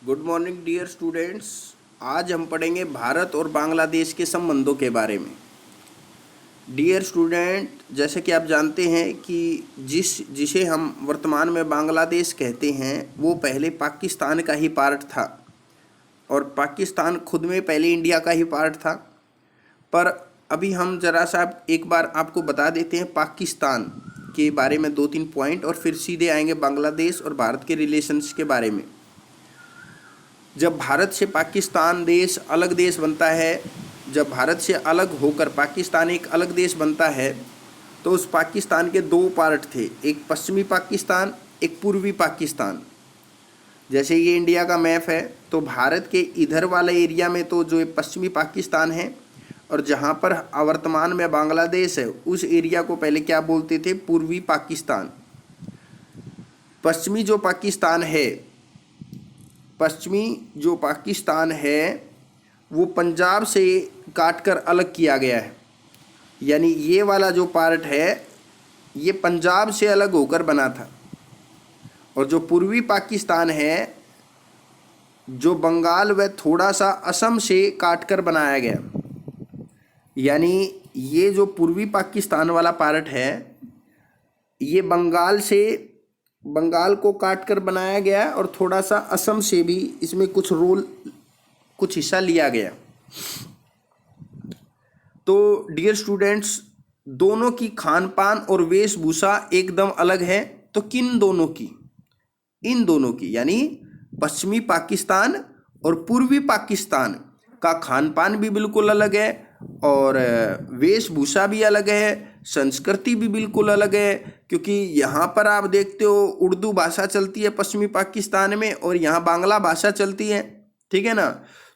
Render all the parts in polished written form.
Good morning dear students. आज हम पढ़ेंगे भारत और बांग्लादेश के संबंधों के बारे में। डियर स्टूडेंट, जैसे कि आप जानते हैं कि जिसे हम वर्तमान में बांग्लादेश कहते हैं वो पहले पाकिस्तान का ही पार्ट था और पाकिस्तान खुद में पहले इंडिया का ही पार्ट था। पर अभी हम ज़रा सा एक बार आपको बता देते हैं पाकिस्तान के बारे में 2-3 पॉइंट और फिर सीधे आएंगे बांग्लादेश और भारत के रिलेशंस के बारे में। जब भारत से पाकिस्तान देश अलग देश बनता है, जब भारत से अलग होकर पाकिस्तान एक अलग देश बनता है, तो उस पाकिस्तान के दो पार्ट थे, एक पश्चिमी पाकिस्तान, एक पूर्वी पाकिस्तान। जैसे ये इंडिया का मैप है तो भारत के इधर वाले एरिया में तो जो पश्चिमी पाकिस्तान है और जहाँ पर वर्तमान में बांग्लादेश है उस एरिया को पहले क्या बोलते थे? पूर्वी पाकिस्तान। पश्चिमी जो पाकिस्तान है वो पंजाब से काटकर अलग किया गया है, यानी ये वाला जो पार्ट है ये पंजाब से अलग होकर बना था। और जो पूर्वी पाकिस्तान है जो बंगाल व थोड़ा सा असम से काटकर बनाया गया, यानी ये जो पूर्वी पाकिस्तान वाला पार्ट है ये बंगाल को काटकर बनाया गया और थोड़ा सा असम से भी इसमें कुछ हिस्सा लिया गया। तो डियर स्टूडेंट्स, दोनों की खान पान और वेशभूषा एकदम अलग है। तो किन दोनों की? इन दोनों की, यानी पश्चिमी पाकिस्तान और पूर्वी पाकिस्तान का खान पान भी बिल्कुल अलग है और वेशभूषा भी अलग है, संस्कृति भी बिल्कुल अलग है। क्योंकि यहाँ पर आप देखते हो उर्दू भाषा चलती है पश्चिमी पाकिस्तान में और यहाँ बांग्ला भाषा चलती है, ठीक है ना।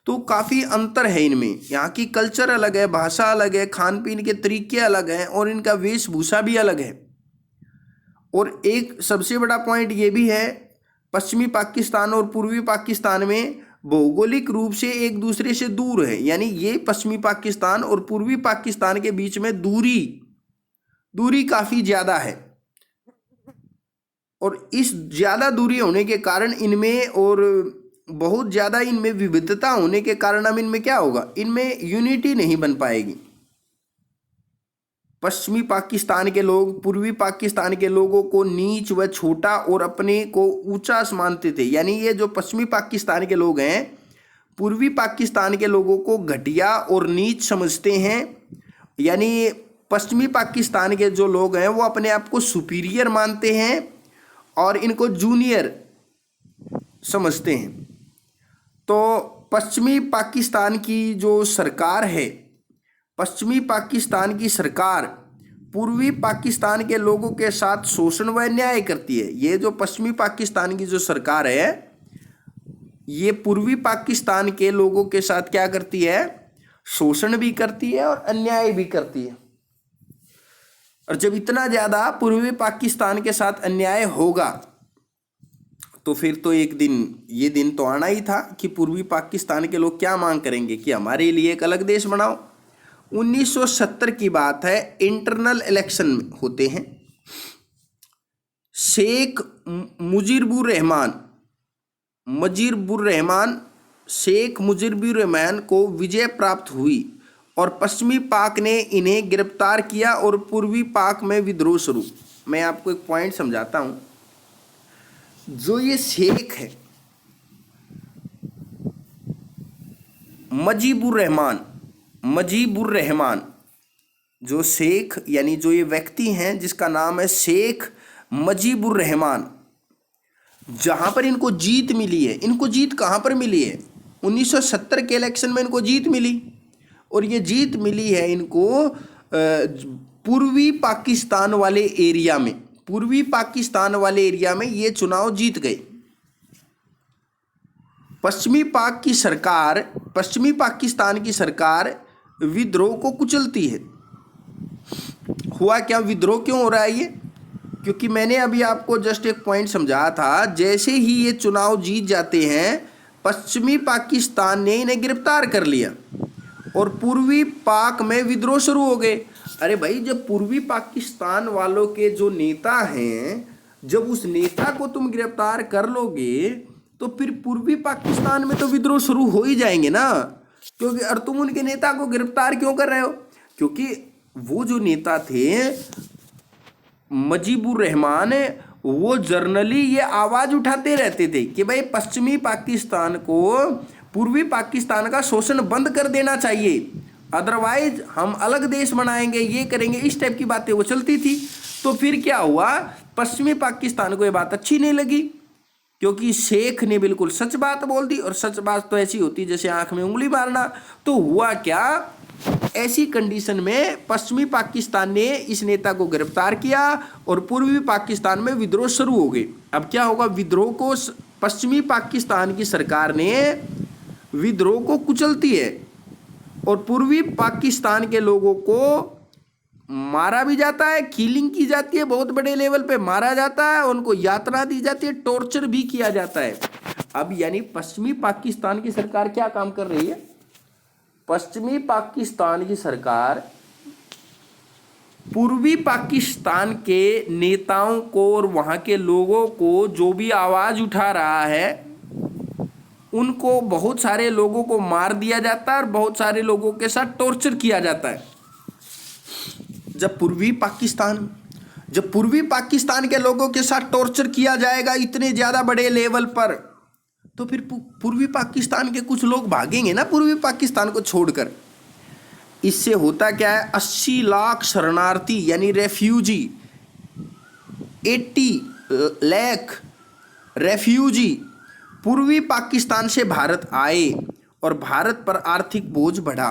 तो काफ़ी अंतर है इनमें, यहाँ की कल्चर अलग है, भाषा अलग है, खान पीन के तरीके अलग हैं और इनका वेशभूषा भी अलग है। और एक सबसे बड़ा पॉइंट ये भी है, पश्चिमी पाकिस्तान और पूर्वी पाकिस्तान में भौगोलिक रूप से एक दूसरे से दूर है, यानी ये पश्चिमी पाकिस्तान और पूर्वी पाकिस्तान के बीच में दूरी काफ़ी ज़्यादा है। और इस ज़्यादा दूरी होने के कारण इनमें और बहुत ज़्यादा इनमें विविधता होने के कारण अब इनमें क्या होगा? इनमें यूनिटी नहीं बन पाएगी। पश्चिमी पाकिस्तान के लोग पूर्वी पाकिस्तान के लोगों को नीच व छोटा और अपने को ऊंचा मानते थे, यानी ये जो पश्चिमी पाकिस्तान के लोग हैं पूर्वी पाकिस्तान के लोगों को घटिया और नीच समझते हैं। यानी पश्चिमी पाकिस्तान के जो लोग हैं वो अपने आप को सुपीरियर मानते हैं और इनको जूनियर समझते हैं। तो पश्चिमी पाकिस्तान की जो सरकार है, पश्चिमी पाकिस्तान की सरकार पूर्वी पाकिस्तान के लोगों के साथ शोषण व अन्याय करती है। ये जो पश्चिमी पाकिस्तान की जो सरकार है ये पूर्वी पाकिस्तान के लोगों के साथ क्या करती है? शोषण भी करती है और अन्याय भी करती है। और जब इतना ज़्यादा पूर्वी पाकिस्तान के साथ अन्याय होगा तो फिर तो एक दिन ये दिन तो आना ही था कि पूर्वी पाकिस्तान के लोग क्या मांग करेंगे कि हमारे लिए एक अलग देश बनाओ। 1970 की बात है, इंटरनल इलेक्शन होते हैं। शेख मुजीबुर रहमान को विजय प्राप्त हुई और पश्चिमी पाक ने इन्हें गिरफ्तार किया और पूर्वी पाक में विद्रोह शुरू। मैं आपको एक पॉइंट समझाता हूं। जो ये शेख है मुजीबुर रहमान, जो शेख यानी जो ये व्यक्ति हैं जिसका नाम है शेख मुजीबुर रहमान, जहाँ पर इनको जीत मिली है, इनको जीत कहाँ पर मिली है? 1970 के इलेक्शन में इनको जीत मिली और ये जीत मिली है इनको पूर्वी पाकिस्तान वाले एरिया में ये चुनाव जीत गए। पश्चिमी पाकिस्तान की सरकार विद्रोह को कुचलती है। हुआ क्या? विद्रोह क्यों हो रहा है ये? क्योंकि मैंने अभी आपको जस्ट एक पॉइंट समझाया था, जैसे ही ये चुनाव जीत जाते हैं पश्चिमी पाकिस्तान ने इन्हें गिरफ्तार कर लिया और पूर्वी पाक में विद्रोह शुरू हो गए। अरे भाई, जब पूर्वी पाकिस्तान वालों के जो नेता हैं, जब उस नेता को तुम गिरफ्तार कर लोगे तो फिर पूर्वी पाकिस्तान में तो विद्रोह शुरू हो ही जाएंगे ना, क्योंकि और तुम उनके नेता को गिरफ्तार क्यों कर रहे हो? क्योंकि वो जो नेता थे मुजीबुर रहमान, वो जर्नली ये आवाज उठाते रहते थे कि भाई पश्चिमी पाकिस्तान को पूर्वी पाकिस्तान का शोषण बंद कर देना चाहिए, अदरवाइज हम अलग देश बनाएंगे, ये करेंगे, इस टाइप की बातें वो चलती थी। तो फिर क्या हुआ, पश्चिमी पाकिस्तान को ये बात अच्छी नहीं लगी, क्योंकि शेख ने बिल्कुल सच बात बोल दी, और सच बात तो ऐसी होती जैसे आंख में उंगली मारना। तो हुआ क्या, ऐसी कंडीशन में पश्चिमी पाकिस्तान ने इस नेता को गिरफ्तार किया और पूर्वी पाकिस्तान में विद्रोह शुरू हो गए। अब क्या होगा, विद्रोह को पश्चिमी पाकिस्तान की सरकार ने विद्रोह को कुचलती है और पूर्वी पाकिस्तान के लोगों को मारा भी जाता है, किलिंग की जाती है, बहुत बड़े लेवल पे मारा जाता है, उनको यातना दी जाती है, टॉर्चर भी किया जाता है। अब यानी पश्चिमी पाकिस्तान की सरकार क्या काम कर रही है, पश्चिमी पाकिस्तान की सरकार पूर्वी पाकिस्तान के नेताओं को और वहां के लोगों को जो भी आवाज उठा रहा है, उनको बहुत सारे लोगों को मार दिया जाता है और बहुत सारे लोगों के साथ टॉर्चर किया जाता है। जब पूर्वी पाकिस्तान के लोगों के साथ टॉर्चर किया जाएगा इतने ज्यादा बड़े लेवल पर, तो फिर पूर्वी पाकिस्तान के कुछ लोग भागेंगे ना पूर्वी पाकिस्तान को छोड़कर। इससे होता क्या है, 80 लाख शरणार्थी यानी रेफ्यूजी, 80 लाख रेफ्यूजी पूर्वी पाकिस्तान से भारत आए और भारत पर आर्थिक बोझ बढ़ा।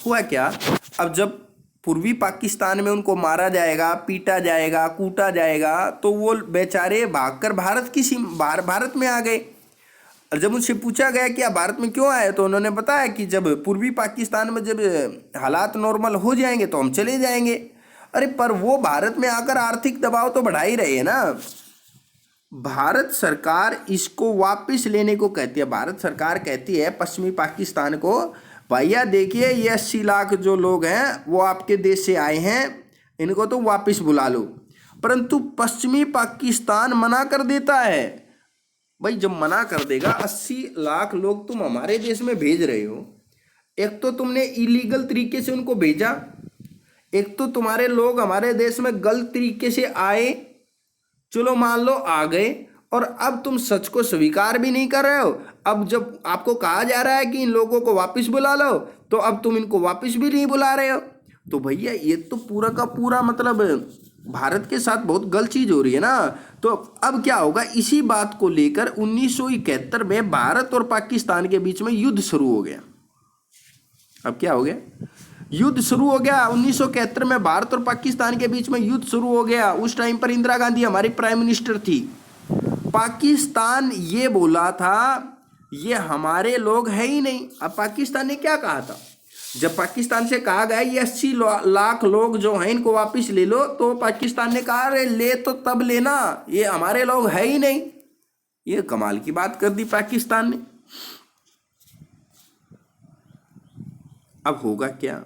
हुआ क्या, अब जब पूर्वी पाकिस्तान में उनको मारा जाएगा, पीटा जाएगा, कूटा जाएगा, तो वो बेचारे भागकर भारत में आ गए। और जब उनसे पूछा गया कि आप भारत में क्यों आए, तो उन्होंने बताया कि जब पूर्वी पाकिस्तान में जब हालात नॉर्मल हो जाएंगे तो हम चले जाएंगे। अरे पर वो भारत में आकर आर्थिक दबाव तो बढ़ा ही रहे हैं ना। भारत सरकार इसको वापस लेने को कहती है। भारत सरकार कहती है पश्चिमी पाकिस्तान को, भैया देखिए ये 80 लाख जो लोग हैं वो आपके देश से आए हैं, इनको तो वापस बुला लो। परंतु पश्चिमी पाकिस्तान मना कर देता है। भाई जब मना कर देगा, 80 लाख लोग तुम हमारे देश में भेज रहे हो, एक तो तुमने इलीगल तरीके से उनको भेजा, एक तो तुम्हारे लोग हमारे देश में गलत तरीके से आए, चलो मान लो आ गए, और अब तुम सच को स्वीकार भी नहीं कर रहे हो। अब जब आपको कहा जा रहा है कि इन लोगों को वापस बुला लो, तो अब तुम इनको वापस भी नहीं बुला रहे हो। तो भैया ये तो पूरा का पूरा मतलब भारत के साथ बहुत गलत चीज हो रही है ना। तो अब क्या होगा, इसी बात को लेकर 1971 में भारत और पाकिस्तान के बीच में युद्ध शुरू हो गया। अब क्या हो गया, युद्ध शुरू हो गया। 1971 में भारत और पाकिस्तान के बीच में युद्ध शुरू हो गया। उस टाइम पर इंदिरा गांधी हमारी प्राइम मिनिस्टर थी। पाकिस्तान ये बोला था ये हमारे लोग है ही नहीं। अब पाकिस्तान ने क्या कहा था, जब पाकिस्तान से कहा गया ये 80 लाख लोग जो हैं इनको वापस ले लो, तो पाकिस्तान ने कहा अरे ले तो तब लेना, ये हमारे लोग है ही नहीं। ये कमाल की बात कर दी पाकिस्तान ने। अब होगा क्या,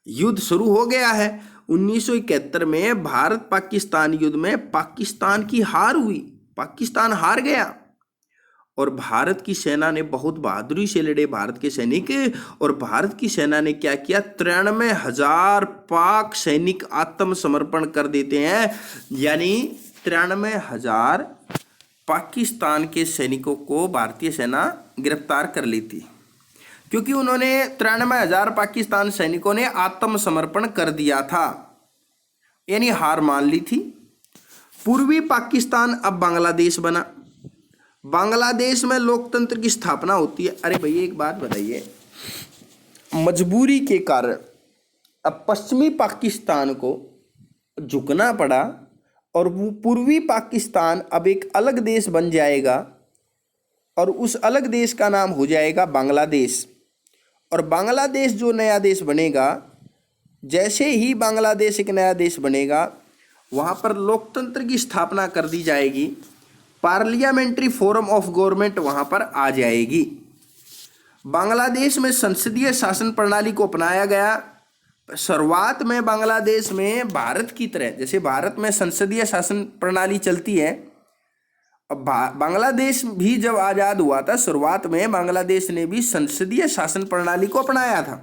युद्ध शुरू हो गया है। 1971 में भारत पाकिस्तान युद्ध में पाकिस्तान की हार हुई, पाकिस्तान हार गया और भारत की सेना ने बहुत बहादुरी से लड़े भारत के सैनिक। और भारत की सेना ने क्या किया, 93,000 पाक सैनिक आत्मसमर्पण कर देते हैं। यानी 93,000 पाकिस्तान के सैनिकों को भारतीय सेना गिरफ्तार कर लेती, क्योंकि उन्होंने 93,000 पाकिस्तान सैनिकों ने आत्मसमर्पण कर दिया था, यानी हार मान ली थी। पूर्वी पाकिस्तान अब बांग्लादेश बना। बांग्लादेश में लोकतंत्र की स्थापना होती है। अरे भैया एक बात बताइए, मजबूरी के कारण अब पश्चिमी पाकिस्तान को झुकना पड़ा और वो पूर्वी पाकिस्तान अब एक अलग देश बन जाएगा और उस अलग देश का नाम हो जाएगा बांग्लादेश। और बांग्लादेश जो नया देश बनेगा, जैसे ही बांग्लादेश एक नया देश बनेगा, वहाँ पर लोकतंत्र की स्थापना कर दी जाएगी, पार्लियामेंट्री फॉर्म ऑफ गवर्नमेंट वहाँ पर आ जाएगी। बांग्लादेश में संसदीय शासन प्रणाली को अपनाया गया। शुरुआत में बांग्लादेश में भारत की तरह, जैसे भारत में संसदीय शासन प्रणाली चलती है अब बांग्लादेश भी जब आजाद हुआ था, शुरुआत में बांग्लादेश ने भी संसदीय शासन प्रणाली को अपनाया था,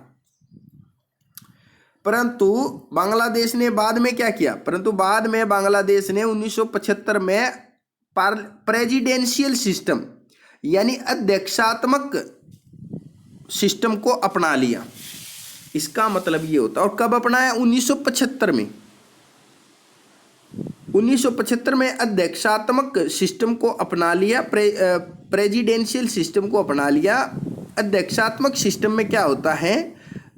परंतु बांग्लादेश ने बाद में क्या किया, परंतु बाद में बांग्लादेश ने 1975 में प्रेसिडेंशियल सिस्टम यानी अध्यक्षात्मक सिस्टम को अपना लिया। इसका मतलब ये होता है, और कब अपनाया, 1975 में। 1975 में अध्यक्षात्मक सिस्टम को अपना लिया, प्रेसिडेंशियल सिस्टम को अपना लिया। अध्यक्षात्मक सिस्टम में क्या होता है,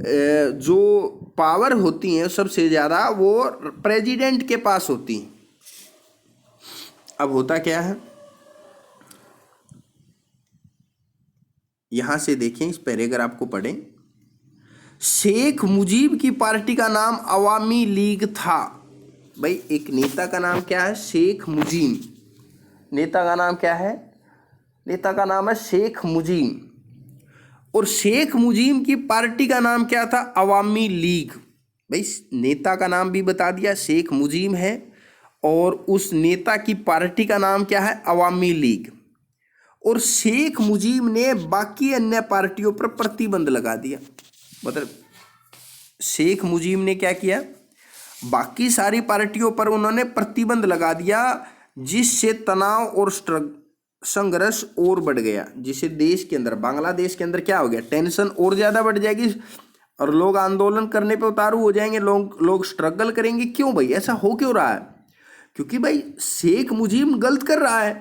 जो पावर होती हैं सबसे ज़्यादा वो प्रेसिडेंट के पास होती हैं। अब होता क्या है, यहां से देखें, इस पैराग्राफ को पढ़ें। शेख मुजीब की पार्टी का नाम अवामी लीग था। भाई एक नेता का नाम क्या है, शेख मुजीब। नेता का नाम क्या है, नेता का नाम है शेख मुजीब, और शेख मुजीब की पार्टी का नाम क्या था, अवामी लीग। भाई नेता का नाम भी बता दिया, शेख मुजीब है, और उस नेता की पार्टी का नाम क्या है, अवामी लीग। और शेख मुजीब ने बाकी अन्य पार्टियों पर प्रतिबंध लगा दिया। मतलब शेख मुजीब ने क्या किया, बाकी सारी पार्टियों पर उन्होंने प्रतिबंध लगा दिया, जिससे तनाव और संघर्ष और बढ़ गया। जिससे देश के अंदर, बांग्लादेश के अंदर क्या हो गया, टेंशन और ज़्यादा बढ़ जाएगी, और लोग आंदोलन करने पे उतारू हो जाएंगे, लोग स्ट्रगल करेंगे। क्यों भाई, ऐसा हो क्यों रहा है, क्योंकि भाई शेख मुजीब गलत कर रहा है।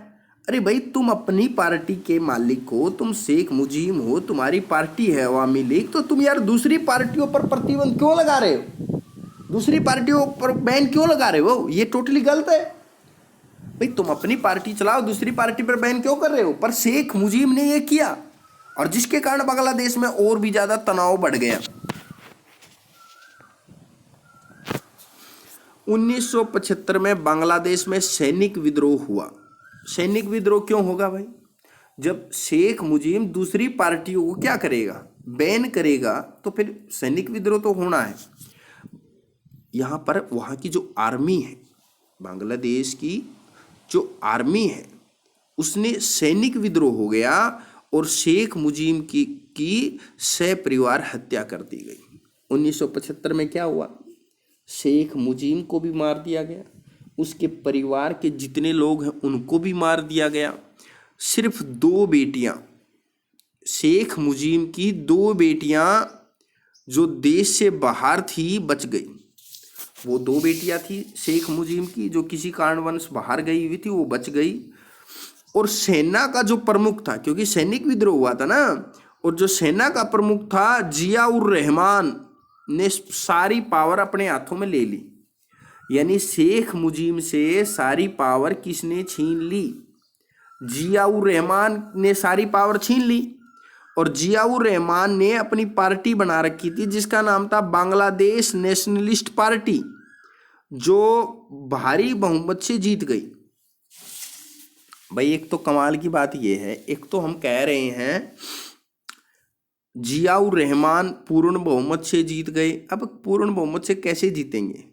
अरे भाई तुम अपनी पार्टी के मालिक हो, तुम शेख मुजीब हो, तुम्हारी पार्टी है अवामी लीग, तो तुम यार दूसरी पार्टियों पर प्रतिबंध क्यों लगा रहे हो, दूसरी पार्टियों पर बैन क्यों लगा रहे हो, ये टोटली गलत है। भाई तुम अपनी पार्टी चलाओ, दूसरी पार्टी पर बैन क्यों कर रहे हो। पर शेख मुजीब ने ये किया, और जिसके कारण बांग्लादेश में और भी ज्यादा तनाव बढ़ गया। 1975 में बांग्लादेश में सैनिक विद्रोह हुआ। सैनिक विद्रोह क्यों होगा भाई, जब शेख मुजीब दूसरी पार्टियों को क्या करेगा, बैन करेगा, तो फिर सैनिक विद्रोह तो होना है। यहाँ पर वहाँ की जो आर्मी है, बांग्लादेश की जो आर्मी है, उसने सैनिक विद्रोह हो गया, और शेख मुजीब की सपरिवार हत्या कर दी गई। 1975 में क्या हुआ, शेख मुजीब को भी मार दिया गया, उसके परिवार के जितने लोग हैं उनको भी मार दिया गया। सिर्फ 2 बेटियां, शेख मुजीब की 2 बेटियां जो देश से बाहर थी बच गई। वो 2 बेटियां थी शेख मुजीब की, जो किसी कारणवश बाहर गई हुई थी, वो बच गई। और सेना का जो प्रमुख था, क्योंकि सैनिक विद्रोह हुआ था ना, और जो सेना का प्रमुख था जियाउर रहमान ने सारी पावर अपने हाथों में ले ली। यानी शेख मुजीब से सारी पावर किसने छीन ली, जियाउर रहमान ने सारी पावर छीन ली। और जियाउर रहमान ने अपनी पार्टी बना रखी थी जिसका नाम था बांग्लादेश नेशनलिस्ट पार्टी, जो भारी बहुमत से जीत गई। भाई एक तो कमाल की बात यह है, एक तो हम कह रहे हैं जियाउर रहमान पूर्ण बहुमत से जीत गए। अब पूर्ण बहुमत से कैसे जीतेंगे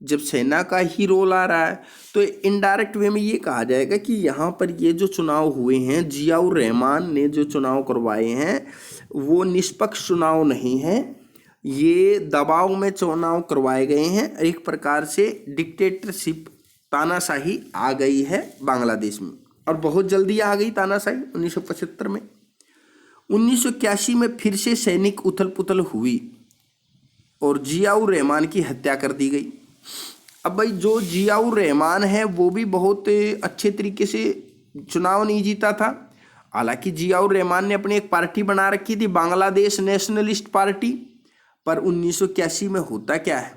जब सेना का ही रोल आ रहा है। तो इनडायरेक्ट वे में ये कहा जाएगा कि यहाँ पर ये जो चुनाव हुए हैं, जियाउर रहमान ने जो चुनाव करवाए हैं वो निष्पक्ष चुनाव नहीं है, ये दबाव में चुनाव करवाए गए हैं। एक प्रकार से डिक्टेटरशिप, तानाशाही आ गई है बांग्लादेश में, और बहुत जल्दी आ गई तानाशाही 1975 में। 1981 में फिर से सैनिक उथल पुथल हुई और जियाउर रहमान की हत्या कर दी गई। अब भाई जो जियाउर रहमान है वो भी बहुत अच्छे तरीके से चुनाव नहीं जीता था। हालांकि जियाउर रहमान ने अपनी एक पार्टी बना रखी थी, बांग्लादेश नेशनलिस्ट पार्टी। पर 1981 में होता क्या है,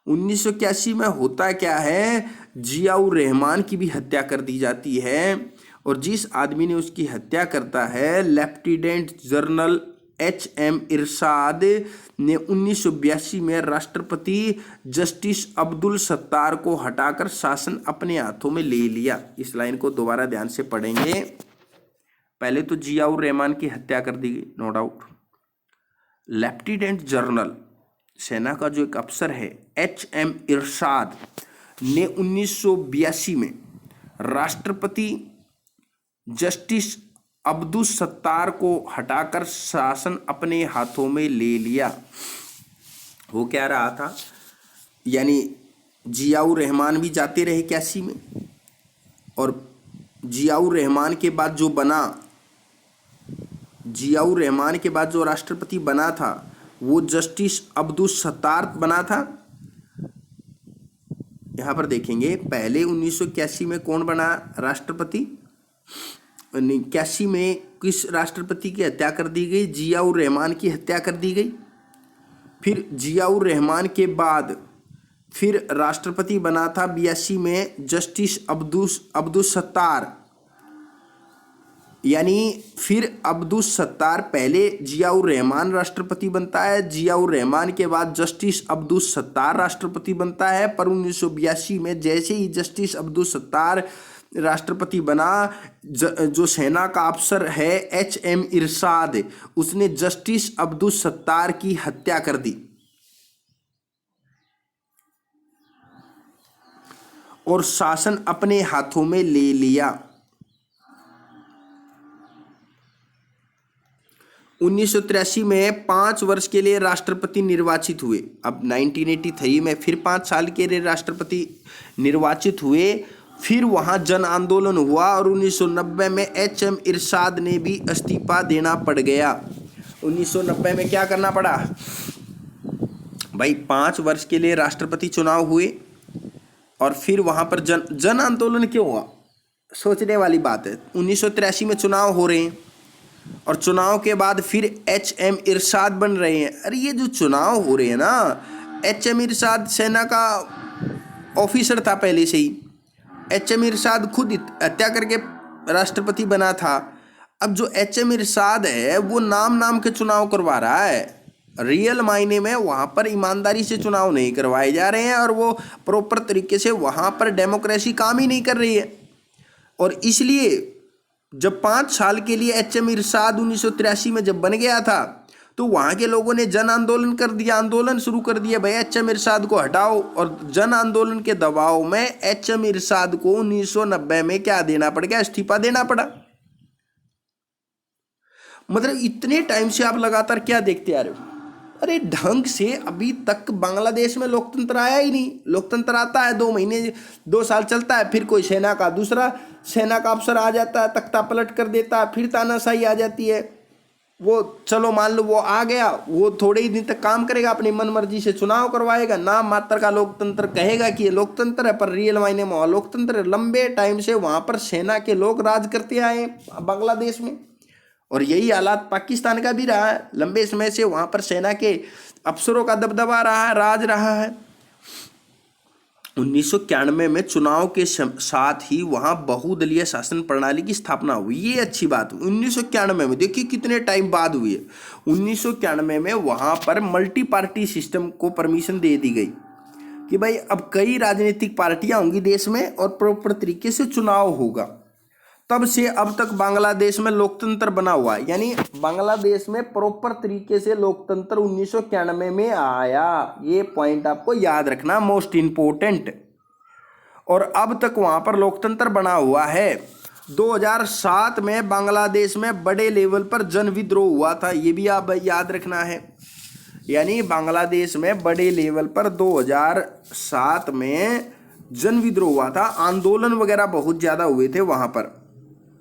1981 में होता क्या है, जियाउर रहमान की भी हत्या कर दी जाती है। और जिस आदमी ने उसकी हत्या करता है, लेफ्टिनेंट जनरल HM इरशाद ने 1982 में राष्ट्रपति जस्टिस अब्दुल सत्तार को हटाकर शासन अपने हाथों में ले लिया। इस लाइन को दोबारा ध्यान से पढ़ेंगे। पहले तो जियाउर रहमान की हत्या कर दी गई, नो डाउट। लेफ्टिनेंट जनरल, सेना का जो एक अफसर है, HM इरशाद ने 1982 में राष्ट्रपति जस्टिस अब्दुल सत्तार को हटाकर शासन अपने हाथों में ले लिया। वो क्या रहा था, यानी जियाउर रहमान भी जाते रहे 81 में, और जियाउर रहमान के बाद जो बना, जियाउर रहमान के बाद जो राष्ट्रपति बना था वो जस्टिस अब्दुल सत्तार बना था। यहाँ पर देखेंगे पहले 1981 में कौन बना राष्ट्रपति, 81 में किस राष्ट्रपति की हत्या कर दी गई, जियाउर रहमान की हत्या कर दी गई। फिर जियाउर रहमान के बाद फिर राष्ट्रपति बना था 82 में जस्टिस अब्दुल सत्तार, यानी फिर अब्दुल सत्तार, पहले जियाउर रहमान राष्ट्रपति बनता है, जियाउर रहमान के बाद जस्टिस अब्दुल सत्तार राष्ट्रपति बनता है। पर 1982 में जैसे ही जस्टिस अब्दुल सत्तार राष्ट्रपति बना, जो सेना का अफसर है HM इरशाद, उसने जस्टिस अब्दुल सत्तार की हत्या कर दी और शासन अपने हाथों में ले लिया। 1983 में 5 वर्ष के लिए राष्ट्रपति निर्वाचित हुए। अब 1983 में फिर 5 साल के लिए राष्ट्रपति निर्वाचित हुए। फिर वहाँ जन आंदोलन हुआ और 1990 में HM इरशाद ने भी इस्तीफा देना पड़ गया। 1990 में क्या करना पड़ा भाई, 5 वर्ष के लिए राष्ट्रपति चुनाव हुए और फिर वहाँ पर जन आंदोलन क्यों हुआ, सोचने वाली बात है। 1983 में चुनाव हो रहे हैं और चुनाव के बाद फिर HM इरशाद बन रहे हैं। अरे ये जो चुनाव हो रहे हैं ना, HM इरशाद सेना का ऑफिसर था पहले से ही, HM इरशाद खुद हत्या करके राष्ट्रपति बना था। अब जो HM इरशाद है वो नाम के चुनाव करवा रहा है, रियल मायने में वहाँ पर ईमानदारी से चुनाव नहीं करवाए जा रहे हैं और वो प्रॉपर तरीके से वहाँ पर डेमोक्रेसी काम ही नहीं कर रही है। और इसलिए जब 5 साल के लिए HM इरशाद 1983 में जब बन गया था तो वहाँ के लोगों ने जन आंदोलन कर दिया, आंदोलन शुरू कर दिया भाई HM इरशाद को हटाओ। और जन आंदोलन के दबाव में HM इरशाद को 1990 में क्या देना पड़ गया, इस्तीफा देना पड़ा। मतलब इतने टाइम से आप लगातार क्या देखते आ रहे हो, अरे ढंग से अभी तक बांग्लादेश में लोकतंत्र आया ही नहीं। लोकतंत्र आता है 2 महीने 2 साल चलता है, फिर कोई दूसरा सेना का अफसर आ जाता है, तख्ता पलट कर देता है, फिर तानाशाही आ जाती है। वो चलो मान लो वो आ गया, वो थोड़े ही दिन तक काम करेगा, अपनी मन मर्जी से चुनाव करवाएगा, नाम मात्र का लोकतंत्र कहेगा कि ये लोकतंत्र है, पर रियल मायने में लोकतंत्र है। लंबे टाइम से वहाँ पर सेना के लोग राज करते आए बांग्लादेश में, और यही हालात पाकिस्तान का भी रहा है। लंबे समय से वहाँ पर सेना के अफसरों का दबदबा रहा है, राज रहा है। 1991 में चुनाव के साथ ही वहाँ बहुदलीय शासन प्रणाली की स्थापना हुई, ये अच्छी बात हुई 1991 में। देखिए कितने टाइम बाद हुई है। 1991 में वहाँ पर मल्टी पार्टी सिस्टम को परमिशन दे दी गई कि भाई अब कई राजनीतिक पार्टियां होंगी देश में और प्रॉपर तरीके से चुनाव होगा। तब से अब तक बांग्लादेश में लोकतंत्र बना हुआ है, यानी बांग्लादेश में प्रॉपर तरीके से लोकतंत्र 1991 में आया। ये पॉइंट आपको याद रखना, मोस्ट इम्पोर्टेंट। और अब तक वहाँ पर लोकतंत्र बना हुआ है। 2007 में बांग्लादेश में बड़े लेवल पर जन विद्रोह हुआ था, ये भी आप याद रखना है। यानी बांग्लादेश में बड़े लेवल पर 2007 में जन विद्रोह हुआ था, आंदोलन वगैरह बहुत ज़्यादा हुए थे वहाँ पर,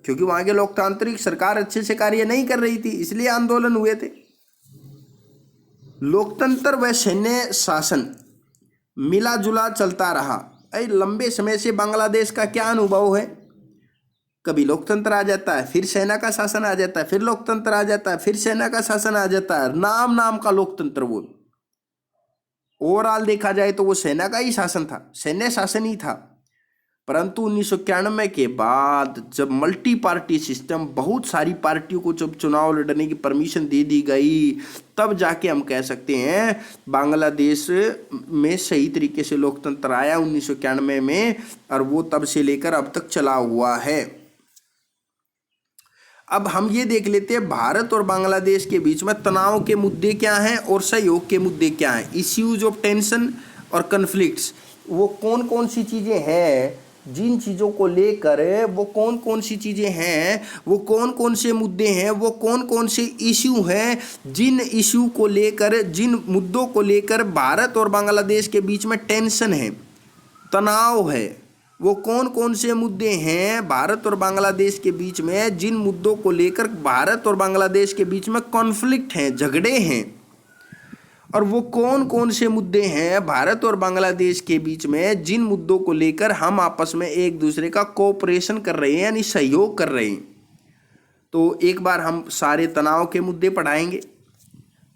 क्योंकि वहाँ के लोकतांत्रिक सरकार अच्छे से कार्य नहीं कर रही थी, इसलिए आंदोलन हुए थे। लोकतंत्र व सैन्य शासन मिला जुला चलता रहा। लंबे समय से बांग्लादेश का क्या अनुभव है, कभी लोकतंत्र आ जाता है, फिर सेना का शासन आ जाता है, फिर लोकतंत्र आ जाता है, फिर सेना का शासन आ जाता है। नाम का लोकतंत्र, वो ओवरऑल देखा जाए तो वो सेना का ही शासन था, सैन्य शासन ही था। परंतु 1991 के बाद जब मल्टी पार्टी सिस्टम, बहुत सारी पार्टियों को जब चुनाव लड़ने की परमिशन दे दी गई, तब जाके हम कह सकते हैं बांग्लादेश में सही तरीके से लोकतंत्र आया 1991 में, और वो तब से लेकर अब तक चला हुआ है। अब हम ये देख लेते हैं भारत और बांग्लादेश के बीच में तनाव के मुद्दे क्या हैं और सहयोग के मुद्दे क्या हैं। इश्यूज ऑफ टेंशन और कन्फ्लिक्ट्स, वो कौन कौन सी चीज़ें हैं जिन चीज़ों को लेकर वो कौन कौन सी चीज़ें हैं, वो कौन कौन से मुद्दे हैं, वो कौन कौन से इश्यू हैं, जिन इश्यू को लेकर, जिन मुद्दों को लेकर भारत और बांग्लादेश के बीच में टेंशन है, तनाव है, वो कौन कौन से मुद्दे हैं भारत और बांग्लादेश के बीच में, जिन मुद्दों को लेकर भारत और बांग्लादेश के बीच में कॉन्फ्लिक्ट हैं, झगड़े हैं, और वो कौन कौन से मुद्दे हैं भारत और बांग्लादेश के बीच में जिन मुद्दों को लेकर हम आपस में एक दूसरे का कोऑपरेशन कर रहे हैं, यानी सहयोग कर रहे हैं। तो एक बार हम सारे तनाव के मुद्दे पढ़ाएंगे,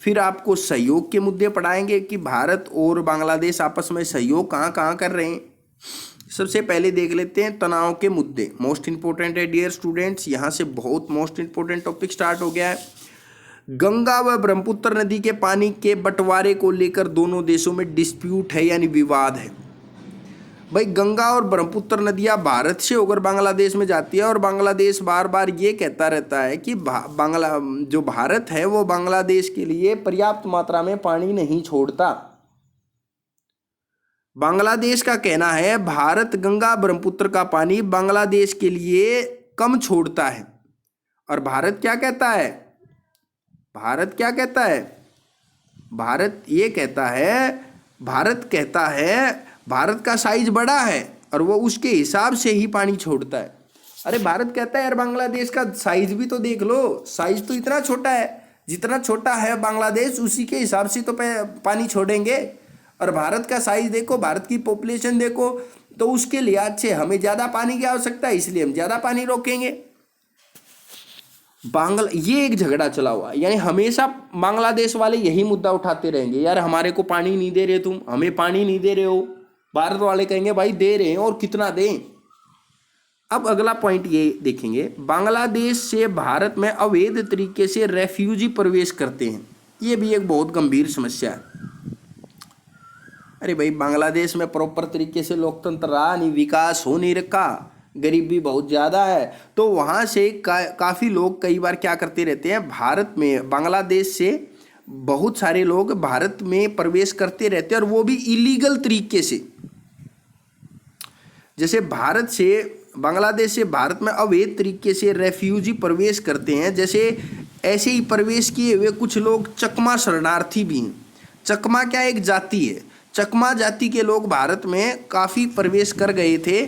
फिर आपको सहयोग के मुद्दे पढ़ाएंगे कि भारत और बांग्लादेश आपस में सहयोग कहाँ कहाँ कर रहे हैं। सबसे पहले देख लेते हैं तनाव के मुद्दे। मोस्ट इंपॉर्टेंट है डियर स्टूडेंट्स, यहाँ से बहुत मोस्ट इंपॉर्टेंट टॉपिक स्टार्ट हो गया है। गंगा व ब्रह्मपुत्र नदी के पानी के बंटवारे को लेकर दोनों देशों में डिस्प्यूट है, यानी विवाद है। भाई गंगा और ब्रह्मपुत्र नदियां भारत से होकर बांग्लादेश में जाती है और बांग्लादेश बार बार ये कहता रहता है कि जो भारत है वो बांग्लादेश के लिए पर्याप्त मात्रा में पानी नहीं छोड़ता। बांग्लादेश का कहना है भारत गंगा ब्रह्मपुत्र का पानी बांग्लादेश के लिए कम छोड़ता है, और भारत क्या कहता है, भारत क्या कहता है, भारत ये कहता है, भारत कहता है भारत का साइज बड़ा है और वो उसके हिसाब से ही पानी छोड़ता है। अरे भारत कहता है यार बांग्लादेश का साइज भी तो देख लो, साइज तो इतना छोटा है, जितना छोटा है बांग्लादेश उसी के हिसाब से तो पानी छोड़ेंगे। और भारत का साइज देखो, भारत की पॉपुलेशन देखो, तो उसके लिहाज से हमें ज़्यादा पानी की आवश्यकता है, इसलिए हम ज़्यादा पानी रोकेंगे। ये एक झगड़ा चला हुआ है, यानी हमेशा बांग्लादेश वाले यही मुद्दा उठाते रहेंगे, यार हमारे को पानी नहीं दे रहे, तुम हमें पानी नहीं दे रहे हो। भारत वाले कहेंगे भाई दे रहे हैं और कितना दें। अब अगला पॉइंट ये देखेंगे, बांग्लादेश से भारत में अवैध तरीके से रेफ्यूजी प्रवेश करते हैं, ये भी एक बहुत गंभीर समस्या है। अरे भाई बांग्लादेश में प्रॉपर तरीके से लोकतंत्र रहा नहीं, विकास हो नहीं रखा, गरीबी बहुत ज़्यादा है, तो वहाँ से काफ़ी लोग कई बार क्या करते रहते हैं, भारत में बांग्लादेश से बहुत सारे लोग भारत में प्रवेश करते रहते हैं, और वो भी इलीगल तरीके से। जैसे भारत से बांग्लादेश से भारत में अवैध तरीके से रेफ्यूजी प्रवेश करते हैं, जैसे ऐसे ही प्रवेश किए हुए कुछ लोग चकमा शरणार्थी भी हैं। चकमा क्या एक जाति है, चकमा जाति के लोग भारत में काफ़ी प्रवेश कर गए थे,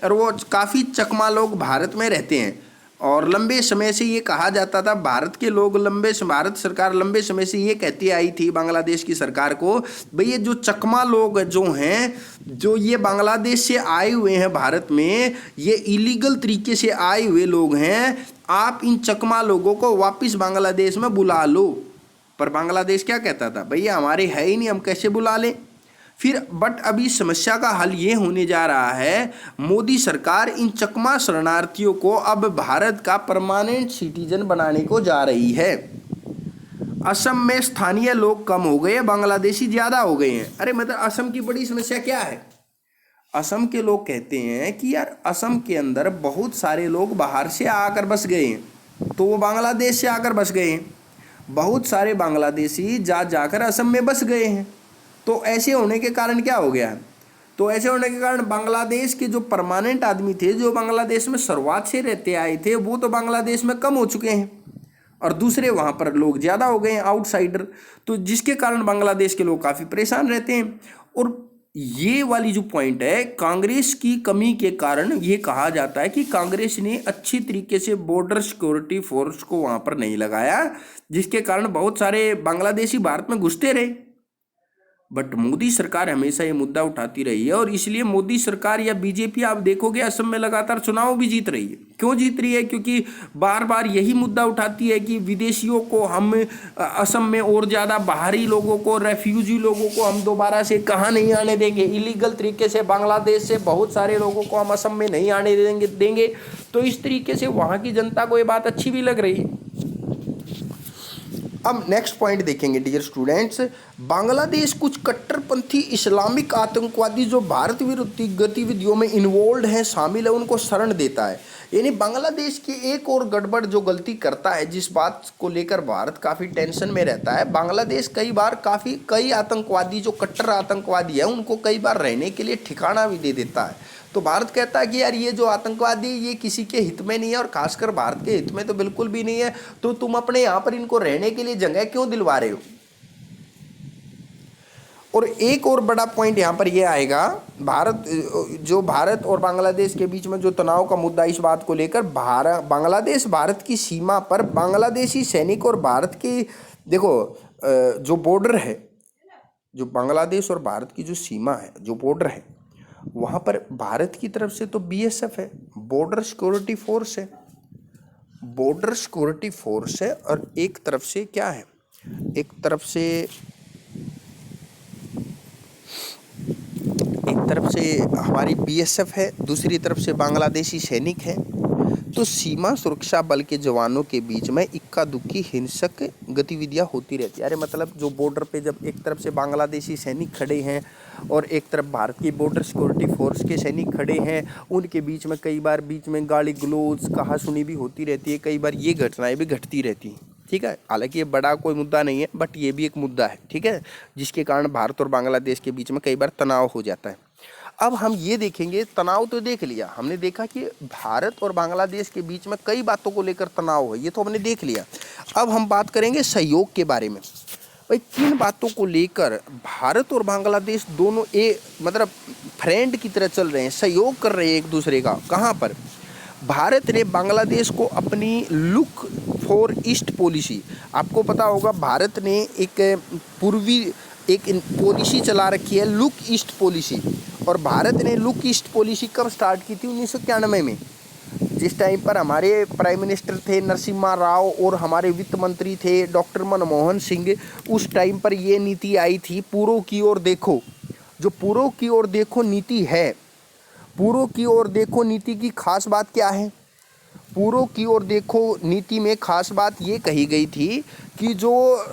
और वो काफ़ी चकमा लोग भारत में रहते हैं। और लंबे समय से ये कहा जाता था, भारत के लोग भारत सरकार लंबे समय से ये कहती आई थी बांग्लादेश की सरकार को, भाई ये जो चकमा लोग जो हैं, जो ये बांग्लादेश से आए हुए हैं भारत में, ये इलीगल तरीके से आए हुए लोग हैं, आप इन चकमा लोगों को वापस बांग्लादेश में बुला लो। पर बांग्लादेश क्या कहता था, भैया हमारे है ही नहीं, हम कैसे बुला लें। फिर बट अभी समस्या का हल ये होने जा रहा है, मोदी सरकार इन चकमा शरणार्थियों को अब भारत का परमानेंट सिटीजन बनाने को जा रही है। असम में स्थानीय लोग कम हो गए, बांग्लादेशी ज़्यादा हो गए हैं। अरे मतलब असम की बड़ी समस्या क्या है, असम के लोग कहते हैं कि यार असम के अंदर बहुत सारे लोग बाहर से आकर बस गए हैं, तो वो बांग्लादेश से आकर बस गए हैं, बहुत सारे बांग्लादेशी जाकर असम में बस गए हैं। तो ऐसे होने के कारण क्या हो गया है, तो ऐसे होने के कारण बांग्लादेश के जो परमानेंट आदमी थे, जो बांग्लादेश में शुरुआत से रहते आए थे, वो तो बांग्लादेश में कम हो चुके हैं, और दूसरे वहाँ पर लोग ज़्यादा हो गए हैं, आउटसाइडर। तो जिसके कारण बांग्लादेश के लोग काफ़ी परेशान रहते हैं। और ये वाली जो पॉइंट है, कांग्रेस की कमी के कारण ये कहा जाता है कि कांग्रेस ने अच्छी तरीके से बॉर्डर सिक्योरिटी फोर्स को वहाँ पर नहीं लगाया, जिसके कारण बहुत सारे बांग्लादेशी भारत में घुसते रहे। बट मोदी सरकार हमेशा ये मुद्दा उठाती रही है, और इसलिए मोदी सरकार या बीजेपी आप देखोगे असम में लगातार चुनाव भी जीत रही है। क्यों जीत रही है, क्योंकि बार बार यही मुद्दा उठाती है कि विदेशियों को हम असम में और ज़्यादा बाहरी लोगों को, रेफ्यूजी लोगों को हम दोबारा से कहाँ नहीं आने देंगे, इलीगल तरीके से बांग्लादेश से बहुत सारे लोगों को हम असम में नहीं आने देंगे। तो इस तरीके से वहाँ की जनता को ये बात अच्छी भी लग रही है। अब नेक्स्ट पॉइंट देखेंगे डियर स्टूडेंट्स, बांग्लादेश कुछ कट्टरपंथी इस्लामिक आतंकवादी जो भारत विरोधी गतिविधियों में इन्वॉल्व हैं, शामिल है, उनको शरण देता है। यानी बांग्लादेश की एक और गड़बड़ जो गलती करता है, जिस बात को लेकर भारत काफ़ी टेंशन में रहता है, बांग्लादेश कई बार कई आतंकवादी जो कट्टर आतंकवादी है उनको कई बार रहने के लिए ठिकाना भी दे देता है। तो भारत कहता है कि यार ये जो आतंकवादी ये किसी के हित में नहीं है और खासकर भारत के हित में तो बिल्कुल भी नहीं है, तो तुम अपने यहाँ पर इनको रहने के लिए जगह क्यों दिलवा रहे हो। और एक और बड़ा पॉइंट यहाँ पर यह आएगा, भारत और बांग्लादेश के बीच में जो तनाव का मुद्दा, इस बात को लेकर बांग्लादेश भारत की सीमा पर बांग्लादेशी सैनिक और भारत की, देखो जो बॉर्डर है, जो बांग्लादेश और भारत की जो सीमा है, जो बॉर्डर है, वहाँ पर भारत की तरफ से तो BSF है, बॉर्डर सिक्योरिटी फोर्स है, बॉर्डर सिक्योरिटी फोर्स है, और एक तरफ से क्या है, एक तरफ से हमारी BSF है, दूसरी तरफ से बांग्लादेशी सैनिक है। तो सीमा सुरक्षा बल के जवानों के बीच में इक्का दुक्की हिंसक गतिविधियां होती रहती है। अरे मतलब जो बॉर्डर पे जब एक तरफ से बांग्लादेशी सैनिक खड़े हैं और एक तरफ भारत की बॉर्डर सिक्योरिटी फोर्स के सैनिक खड़े हैं, उनके बीच में कई बार बीच में गाली गलौज कहासुनी भी होती रहती है, कई बार ये घटनाएं भी घटती रहती हैं। ठीक है, हालांकि ये बड़ा कोई मुद्दा नहीं है, बट ये भी एक मुद्दा है, ठीक है, जिसके कारण भारत और बांग्लादेश के बीच में कई बार तनाव हो जाता है। अब हम ये देखेंगे, तनाव तो देख लिया हमने, देखा कि भारत और बांग्लादेश के बीच में कई बातों को लेकर तनाव है, ये तो हमने देख लिया। अब हम बात करेंगे सहयोग के बारे में। भाई किन बातों को लेकर भारत और बांग्लादेश दोनों मतलब फ्रेंड की तरह चल रहे हैं, सहयोग कर रहे हैं एक दूसरे का। कहाँ पर? भारत ने बांग्लादेश को अपनी लुक फॉर ईस्ट पॉलिसी, आपको पता होगा भारत ने एक पॉलिसी चला रखी है, लुक ईस्ट पॉलिसी। और भारत ने लुक ईस्ट पॉलिसी कब स्टार्ट की थी? 1991 में, जिस टाइम पर हमारे प्राइम मिनिस्टर थे नरसिम्हा राव और हमारे वित्त मंत्री थे डॉक्टर मनमोहन सिंह। उस टाइम पर ये नीति आई थी, पूर्व की ओर देखो। जो पूर्व की ओर देखो नीति है, पूर्व की ओर देखो नीति की खास बात क्या है? पूर्व की ओर देखो नीति में खास बात ये कही गई थी कि जो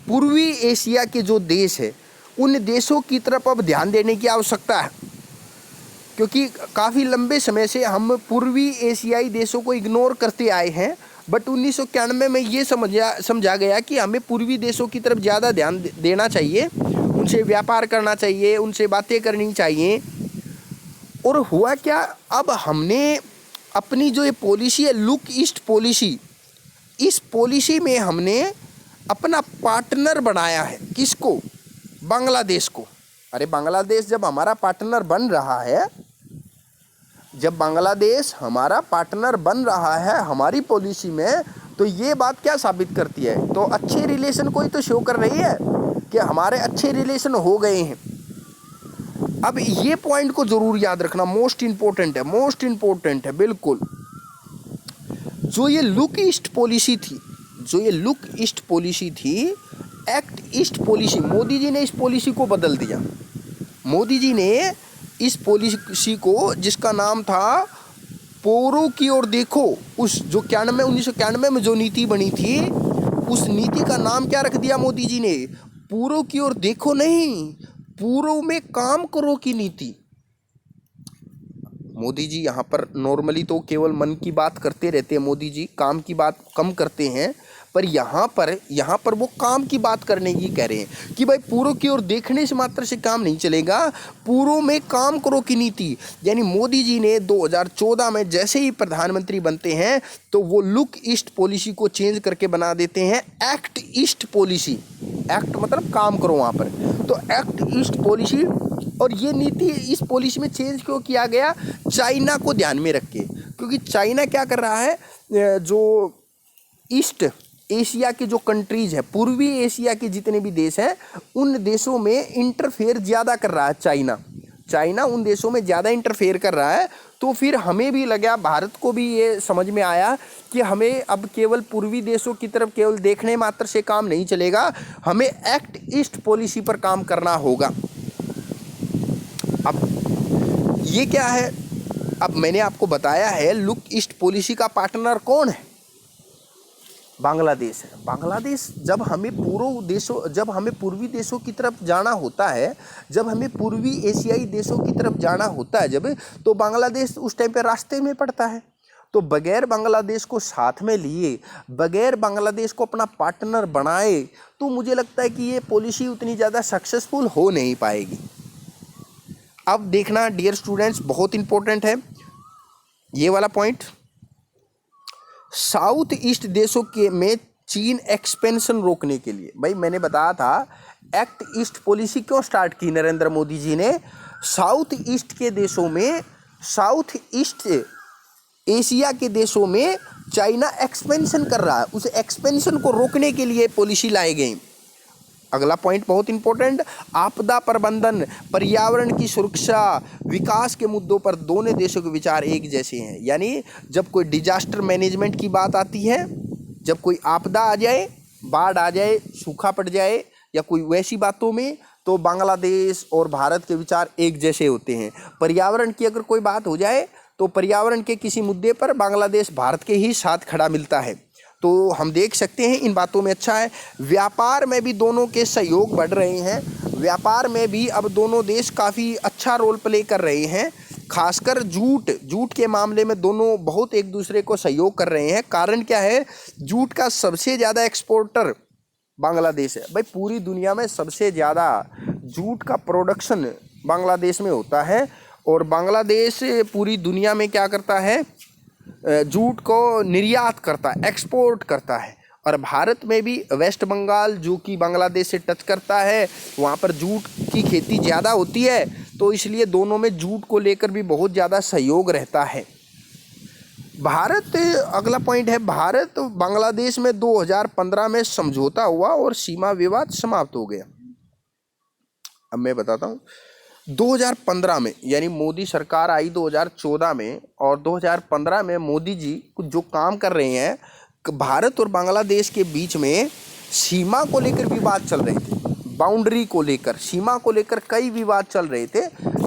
पूर्वी एशिया के जो देश है, उन देशों की तरफ अब ध्यान देने की आवश्यकता है, क्योंकि काफ़ी लंबे समय से हम पूर्वी एशियाई देशों को इग्नोर करते आए हैं। बट 1991 में ये समझा गया कि हमें पूर्वी देशों की तरफ ज़्यादा ध्यान देना चाहिए, उनसे व्यापार करना चाहिए, उनसे बातें करनी चाहिए। और हुआ क्या, अब हमने अपनी जो ये पॉलिसी है लुक ईस्ट पॉलिसी, इस पॉलिसी में हमने अपना पार्टनर बनाया है। किसको? बांग्लादेश को। अरे बांग्लादेश जब हमारा पार्टनर बन रहा है, जब बांग्लादेश हमारा पार्टनर बन रहा है हमारी पॉलिसी में, तो ये बात क्या साबित करती है? तो अच्छे रिलेशन को ही तो शो कर रही है कि हमारे अच्छे रिलेशन हो गए हैं। अब ये पॉइंट को जरूर याद रखना, मोस्ट इंपॉर्टेंट है, मोस्ट इंपॉर्टेंट है बिल्कुल। जो ये लुक ईस्ट पॉलिसी थी, जो ये लुक ईस्ट पॉलिसी थी, act east policy, Modi ji ने इस पॉलिसी को बदल दिया। मोदी जी ने इस पॉलिसी को, जिसका नाम था पूर्व की ओर देखो, उस जो 1991 में जो नीति बनी थी, उस नीति का नाम क्या रख दिया मोदी जी ने? पूर्व की ओर देखो नहीं, पूर्व में काम करो की नीति। मोदी जी यहाँ पर नॉर्मली तो केवल मन की बात करते रहते हैं, मोदी जी काम की बात कम करते हैं, पर यहाँ पर वो काम की बात करने की कह रहे हैं कि भाई पूर्व की ओर देखने से मात्र से काम नहीं चलेगा, पूर्व में काम करो की नीति। यानी मोदी जी ने 2014 में जैसे ही प्रधानमंत्री बनते हैं तो वो लुक ईस्ट पॉलिसी को चेंज करके बना देते हैं एक्ट ईस्ट पॉलिसी। एक्ट मतलब काम करो वहाँ पर, तो एक्ट ईस्ट पॉलिसी। और ये नीति इस पॉलिसी में चेंज क्यों किया गया? चाइना को ध्यान में रख के, क्योंकि चाइना क्या कर रहा है, जो ईस्ट एशिया के जो कंट्रीज है, पूर्वी एशिया के जितने भी देश हैं, उन देशों में इंटरफेयर ज़्यादा कर रहा है चाइना उन देशों में ज़्यादा इंटरफेयर कर रहा है। तो फिर हमें भी लगा, भारत को भी ये समझ में आया कि हमें अब केवल पूर्वी देशों की तरफ केवल देखने मात्र से काम नहीं चलेगा, हमें एक्ट ईस्ट पॉलिसी पर काम करना होगा। अब ये क्या है? अब मैंने आपको बताया है लुक ईस्ट पॉलिसी का पार्टनर कौन है? बांग्लादेश है। बांग्लादेश जब हमें पूर्वी देशों की तरफ जाना होता है, जब हमें पूर्वी एशियाई देशों की तरफ जाना होता है, जब तो बांग्लादेश उस टाइम पे रास्ते में पड़ता है। तो बगैर बांग्लादेश को साथ में लिए, बगैर बांग्लादेश को अपना पार्टनर बनाए, तो मुझे लगता है कि ये पॉलिसी उतनी ज़्यादा सक्सेसफुल हो नहीं पाएगी। अब देखना डियर स्टूडेंट्स, बहुत इंपॉर्टेंट है ये वाला पॉइंट। साउथ ईस्ट देशों के में चीन एक्सपेंशन रोकने के लिए, भाई मैंने बताया था एक्ट ईस्ट पॉलिसी क्यों स्टार्ट की नरेंद्र मोदी जी ने। साउथ ईस्ट के देशों में, साउथ ईस्ट एशिया के देशों में चाइना एक्सपेंशन कर रहा है, उस एक्सपेंशन को रोकने के लिए पॉलिसी लाई गई। अगला पॉइंट बहुत इंपॉर्टेंट, आपदा प्रबंधन, पर्यावरण की सुरक्षा, विकास के मुद्दों पर दोनों देशों के विचार एक जैसे हैं। यानी जब कोई डिजास्टर मैनेजमेंट की बात आती है, जब कोई आपदा आ जाए, बाढ़ आ जाए, सूखा पड़ जाए या कोई वैसी बातों में, तो बांग्लादेश और भारत के विचार एक जैसे होते हैं। पर्यावरण की अगर कोई बात हो जाए तो पर्यावरण के किसी मुद्दे पर बांग्लादेश भारत के ही साथ खड़ा मिलता है। तो हम देख सकते हैं इन बातों में अच्छा है। व्यापार में भी दोनों के सहयोग बढ़ रहे हैं। व्यापार में भी अब दोनों देश काफ़ी अच्छा रोल प्ले कर रहे हैं। खासकर जूट के मामले में दोनों बहुत एक दूसरे को सहयोग कर रहे हैं। कारण क्या है, जूट का सबसे ज़्यादा एक्सपोर्टर बांग्लादेश है। भाई पूरी दुनिया में सबसे ज़्यादा जूट का प्रोडक्शन बांग्लादेश में होता है और बांग्लादेश पूरी दुनिया में क्या करता है, जूट को निर्यात करता है, एक्सपोर्ट करता है। और भारत में भी वेस्ट बंगाल जो कि बांग्लादेश से टच करता है, वहाँ पर जूट की खेती ज़्यादा होती है, तो इसलिए दोनों में जूट को लेकर भी बहुत ज़्यादा सहयोग रहता है। भारत, अगला पॉइंट है, भारत बांग्लादेश में 2015 में समझौता हुआ और सीमा विवाद समाप्त हो गया। अब मैं बताता हूँ 2015 में, यानी मोदी सरकार आई 2014 में, और 2015 में मोदी जी कुछ जो काम कर रहे हैं, भारत और बांग्लादेश के बीच में सीमा को लेकर विवाद चल रहे थे, बाउंड्री को लेकर, सीमा को लेकर कई विवाद चल रहे थे,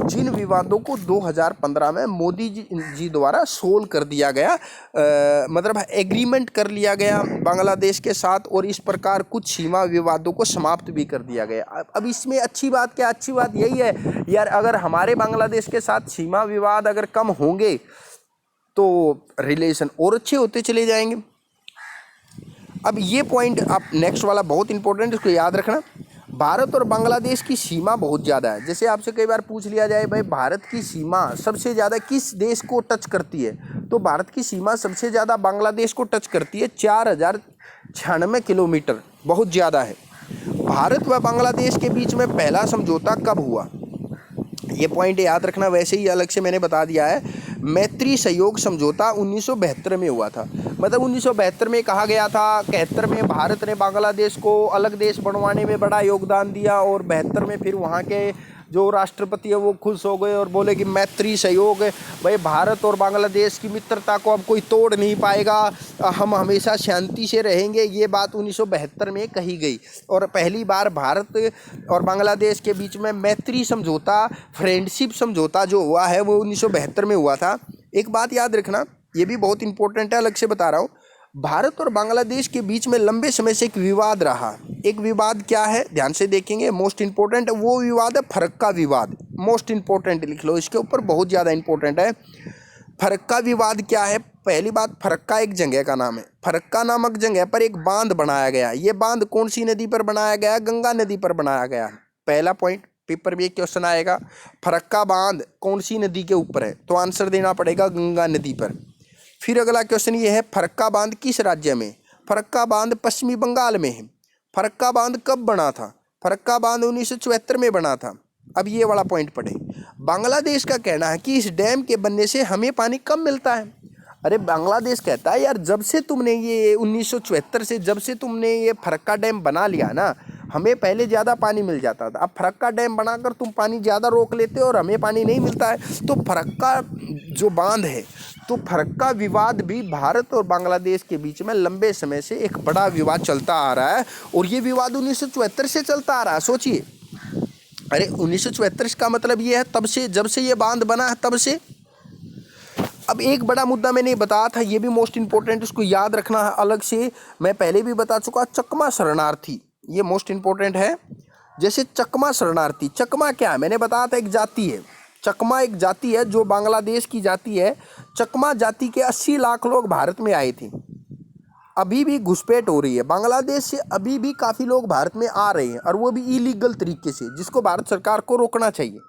जिन विवादों को 2015 में मोदी जी द्वारा सोल्व कर दिया गया, मतलब एग्रीमेंट कर लिया गया बांग्लादेश के साथ, और इस प्रकार कुछ सीमा विवादों को समाप्त भी कर दिया गया। अब इसमें अच्छी बात क्या, अच्छी बात यही है यार, अगर हमारे बांग्लादेश के साथ सीमा विवाद अगर कम होंगे तो रिलेशन और अच्छे होते चले जाएंगे। अब ये पॉइंट आप नेक्स्ट वाला बहुत इंपॉर्टेंट, इसको याद रखना। भारत और बांग्लादेश की सीमा बहुत ज़्यादा है। जैसे आपसे कई बार पूछ लिया जाए भाई भारत की सीमा सबसे ज़्यादा किस देश को टच करती है, तो भारत की सीमा सबसे ज़्यादा बांग्लादेश को टच करती है, 4096 किलोमीटर, बहुत ज़्यादा है। भारत व बांग्लादेश के बीच में पहला समझौता कब हुआ, ये पॉइंट याद रखना। वैसे ही अलग से मैंने बता दिया है, मैत्री सहयोग समझौता 1972 में हुआ था। मतलब 1972 में कहा गया था, 71 में भारत ने बांग्लादेश को अलग देश बनवाने में बड़ा योगदान दिया, और 72 में फिर वहाँ के जो राष्ट्रपति है वो खुश हो गए और बोले कि मैत्री सहयोग, भाई भारत और बांग्लादेश की मित्रता को अब कोई तोड़ नहीं पाएगा, हम हमेशा शांति से रहेंगे। ये बात 1972 में कही गई, और पहली बार भारत और बांग्लादेश के बीच में मैत्री समझौता, फ्रेंडशिप समझौता जो हुआ है वो 1972 में हुआ था। एक बात याद रखना, ये भी बहुत इंपॉर्टेंट है, अलग से बता रहा हूँ। भारत और बांग्लादेश के बीच में लंबे समय से एक विवाद रहा। एक विवाद क्या है, ध्यान से देखेंगे, मोस्ट इंपॉर्टेंट वो विवाद है फरक्का विवाद। मोस्ट इंपॉर्टेंट लिख लो, इसके ऊपर बहुत ज़्यादा इंपॉर्टेंट है। फरक्का विवाद क्या है, पहली बात, फरक्का एक जगह का नाम है। फरक्का नामक जगह पर एक बांध बनाया गया। ये बांध कौन सी नदी पर बनाया गया, गंगा नदी पर बनाया गया। पहला पॉइंट, पेपर में एक क्वेश्चन आएगा, फरक्का बांध कौन सी नदी के ऊपर है, तो आंसर देना पड़ेगा गंगा नदी पर। फिर अगला क्वेश्चन ये है, फरक्का बांध किस राज्य में, फरक्का बांध पश्चिमी बंगाल में है। फरक्का बांध कब बना था, फरक्का बांध 1974 में बना था। अब ये वाला पॉइंट पढ़े, बांग्लादेश का कहना है कि इस डैम के बनने से हमें पानी कम मिलता है। अरे बांग्लादेश कहता है यार, जब से तुमने ये 1974 से जब से तुमने ये फरक्का डैम बना लिया ना, हमें पहले ज़्यादा पानी मिल जाता था, अब फरक्का डैम बनाकर तुम पानी ज़्यादा रोक लेते हो और हमें पानी नहीं मिलता है। तो फरक्का जो बांध है, तो फरक्का विवाद भी भारत और बांग्लादेश के बीच में लंबे समय से एक बड़ा विवाद चलता आ रहा है, और ये विवाद 1974 से चलता आ रहा है। सोचिए, अरे 1974 का मतलब ये है तब से, जब से ये बांध बना है तब से। अब एक बड़ा मुद्दा मैंने बताया था, ये भी मोस्ट इंपॉर्टेंट, उसको याद रखना है अलग से। मैं पहले भी बता चुका, चकमा शरणार्थी, ये मोस्ट इंपॉर्टेंट है। जैसे चकमा शरणार्थी, चकमा क्या है, मैंने बताया था एक जाति है। चकमा एक जाति है जो बांग्लादेश की जाति है। चकमा जाति के 80 लाख लोग भारत में आए थे। अभी भी घुसपैठ हो रही है बांग्लादेश से, अभी भी काफ़ी लोग भारत में आ रहे हैं, और वो भी इलीगल तरीके से, जिसको भारत सरकार को रोकना चाहिए।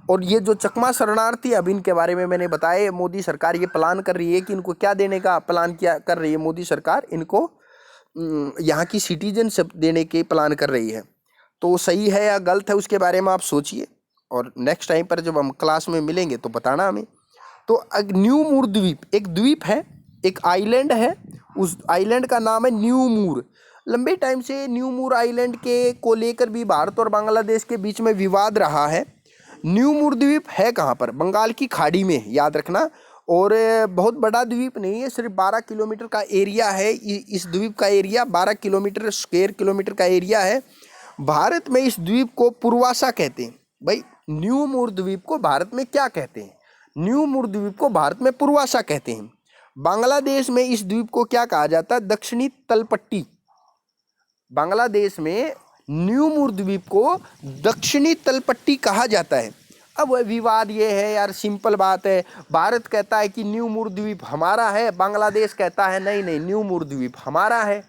और ये जो चकमा शरणार्थी, अब इनके बारे में मैंने बताया, मोदी सरकार ये प्लान कर रही है कि इनको क्या देने का प्लान किया कर रही है मोदी सरकार, इनको यहाँ की सिटीजनशिप देने के प्लान कर रही है। तो सही है या गलत है उसके बारे में आप सोचिए, और नेक्स्ट टाइम पर जब हम क्लास में मिलेंगे तो बताना हमें। तो न्यू मूर द्वीप एक द्वीप है, एक आइलैंड है, उस आइलैंड का नाम है न्यू मूर। लंबे टाइम से न्यू मूर आइलैंड के को लेकर भी भारत और बांग्लादेश के बीच में विवाद रहा है। न्यू मूर द्वीप है कहाँ पर? बंगाल की खाड़ी में, याद रखना। और बहुत बड़ा द्वीप नहीं है, सिर्फ 12 किलोमीटर का एरिया है। इस द्वीप का एरिया 12 किलोमीटर स्क्वायर किलोमीटर का एरिया है। भारत में इस द्वीप को पूर्वासा कहते हैं। भाई न्यू मूर द्वीप को भारत में क्या कहते हैं? न्यू मूर द्वीप को भारत में पूर्वासा कहते हैं। बांग्लादेश में इस द्वीप को क्या कहा जाता है? दक्षिणी तलपट्टी। बांग्लादेश में न्यू मूर द्वीप को दक्षिणी तलपट्टी कहा जाता है। अब विवाद ये है यार, सिंपल बात है, भारत कहता है कि न्यू मूर द्वीप हमारा है, बांग्लादेश कहता है नहीं नहीं न्यू मूर द्वीप हमारा है।